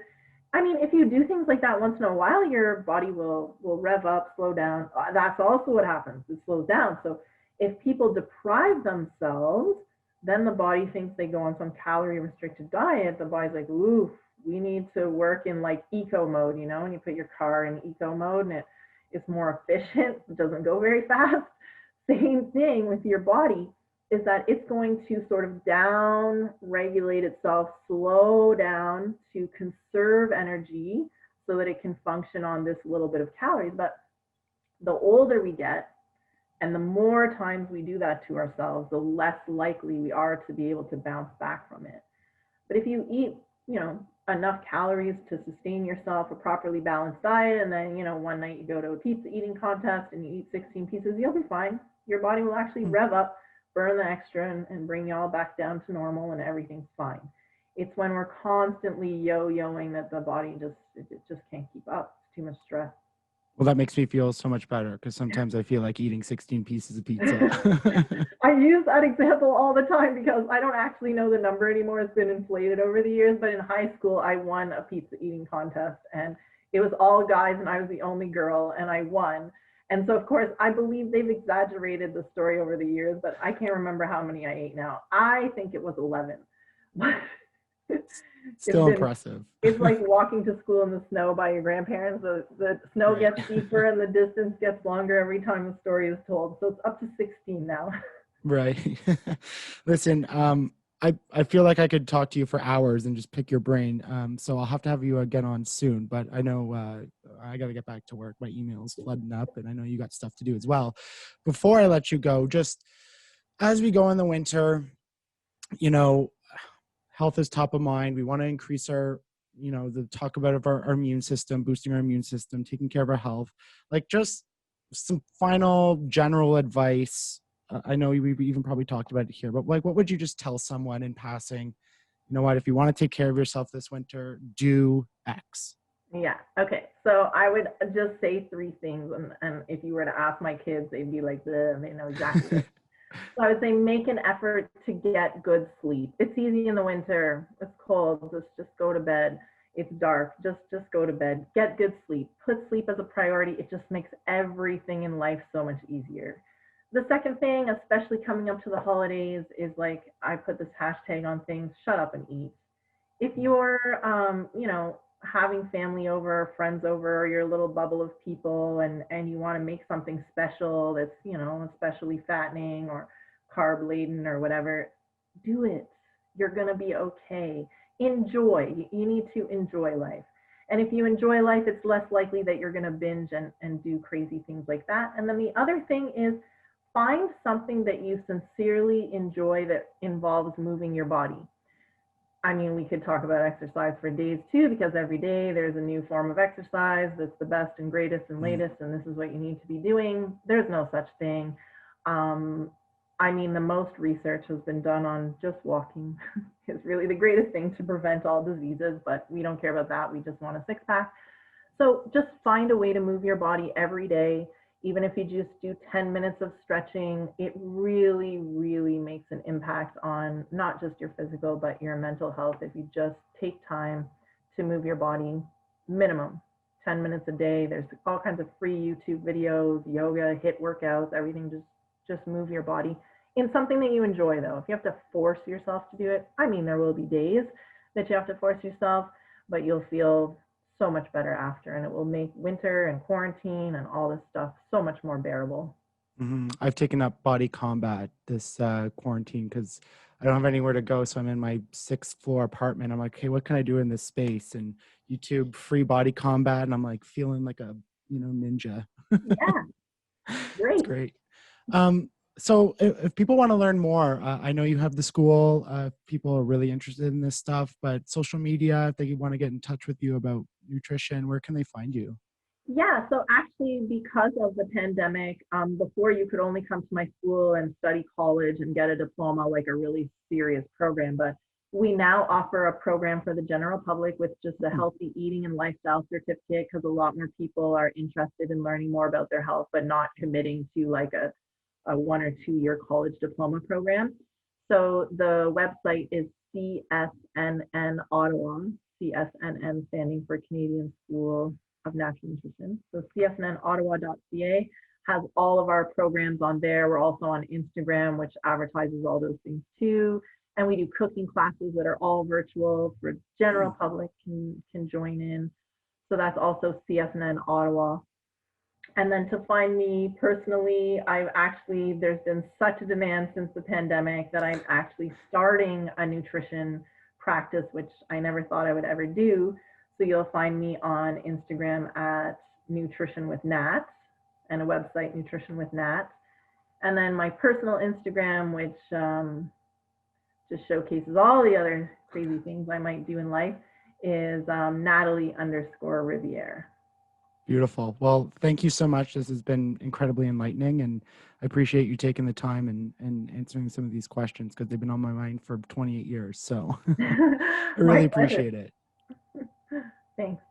I mean, if you do things like that once in a while, your body will rev up, slow down. That's also what happens. It slows down. So if people deprive themselves, then the body thinks they go on some calorie restricted diet. The body's like, ooh, we need to work in like eco mode, you know, and you put your car in eco mode and it's more efficient. It doesn't go very fast. Same thing with your body, is that it's going to sort of down regulate itself, slow down to conserve energy so that it can function on this little bit of calories. But the older we get and the more times we do that to ourselves, the less likely we are to be able to bounce back from it. But if you eat, you know, enough calories to sustain yourself, a properly balanced diet, and then, you know, one night you go to a pizza eating contest and you eat 16 pieces, you'll be fine. Your body will actually rev up, burn the extra, and bring you all back down to normal, and everything's fine. It's when we're constantly yo-yoing that the body just can't keep up. It's too much stress. Well, that makes me feel so much better, because sometimes I feel like eating 16 pieces of pizza. I use that example all the time because I don't actually know the number anymore. It's been inflated over the years, but in high school, I won a pizza eating contest, and it was all guys and I was the only girl, and I won. And so, of course, I believe they've exaggerated the story over the years, but I can't remember how many I ate now. I think it was 11. Still been, impressive. it's like walking to school in the snow by your grandparents. The snow Right. gets steeper and the distance gets longer every time the story is told. So it's up to 16 now. Right. Listen, I feel like I could talk to you for hours and just pick your brain. So I'll have to have you again on soon, but I know I got to get back to work. My email's flooding up and I know you got stuff to do as well. Before I let you go, just as we go in the winter, you know, health is top of mind. We want to increase our, the talk about of our immune system, boosting our immune system, taking care of our health. Like just some final general advice. I know we even probably talked about it here, but like, what would you just tell someone in passing? You know what, if you want to take care of yourself this winter, do X. Yeah. Okay. So I would just say three things. And if you were to ask my kids, they'd be like, they know exactly what. So I would say make an effort to get good sleep. It's easy in the winter. It's cold. Just go to bed. It's dark. Just go to bed. Get good sleep. Put sleep as a priority. It just makes everything in life so much easier. The second thing, especially coming up to the holidays, is like I put this hashtag on things, shut up and eat. If you're having family over, friends over, or your little bubble of people, and you want to make something special that's especially fattening or carb laden or whatever, do it. You're going to be okay. Enjoy. You need to enjoy life. And if you enjoy life, it's less likely that you're going to binge and do crazy things like that. And then the other thing is find something that you sincerely enjoy that involves moving your body. I mean, we could talk about exercise for days too, because every day there's a new form of exercise that's the best and greatest and latest, and this is what you need to be doing. There's no such thing. I mean, the most research has been done on just walking. It's really the greatest thing to prevent all diseases, but we don't care about that. We just want a six pack. So just find a way to move your body every day. Even if you just do 10 minutes of stretching, it really, really makes an impact on not just your physical, but your mental health. If you just take time to move your body, minimum 10 minutes a day. There's all kinds of free YouTube videos, yoga, HIIT workouts, everything. Just move your body in something that you enjoy, though. If you have to force yourself to do it, I mean, there will be days that you have to force yourself, but you'll feel so much better after, and it will make winter and quarantine and all this stuff so much more bearable. I've taken up body combat this quarantine because I don't have anywhere to go. So I'm in my 6th floor apartment. I'm like, hey, what can I do in this space? And YouTube free body combat. And I'm like feeling like a, ninja. Yeah, It's great. great. So if people want to learn more, I know you have the school, people are really interested in this stuff, but social media, if they want to get in touch with you about nutrition, where can they find you? Yeah, so actually, because of the pandemic, before you could only come to my school and study college and get a diploma, like a really serious program. But we now offer a program for the general public with just a healthy eating and lifestyle certificate, because a lot more people are interested in learning more about their health, but not committing to like a 1 or 2 year college diploma program. So the website is CSNN Ottawa, CSNN standing for Canadian School of Natural Nutrition. So csnnottawa.ca has all of our programs on there. We're also on Instagram, which advertises all those things too. And we do cooking classes that are all virtual for general public can join in. So that's also CSNN Ottawa. And then to find me personally, there's been such a demand since the pandemic that I'm actually starting a nutrition practice, which I never thought I would ever do. So you'll find me on Instagram at Nutrition with Nat, and a website, Nutrition with Nat. And then my personal Instagram, which just showcases all the other crazy things I might do in life, is Natalie_Rivier. Beautiful. Well, thank you so much. This has been incredibly enlightening, and I appreciate you taking the time and answering some of these questions because they've been on my mind for 28 years. So I really appreciate it. Thanks.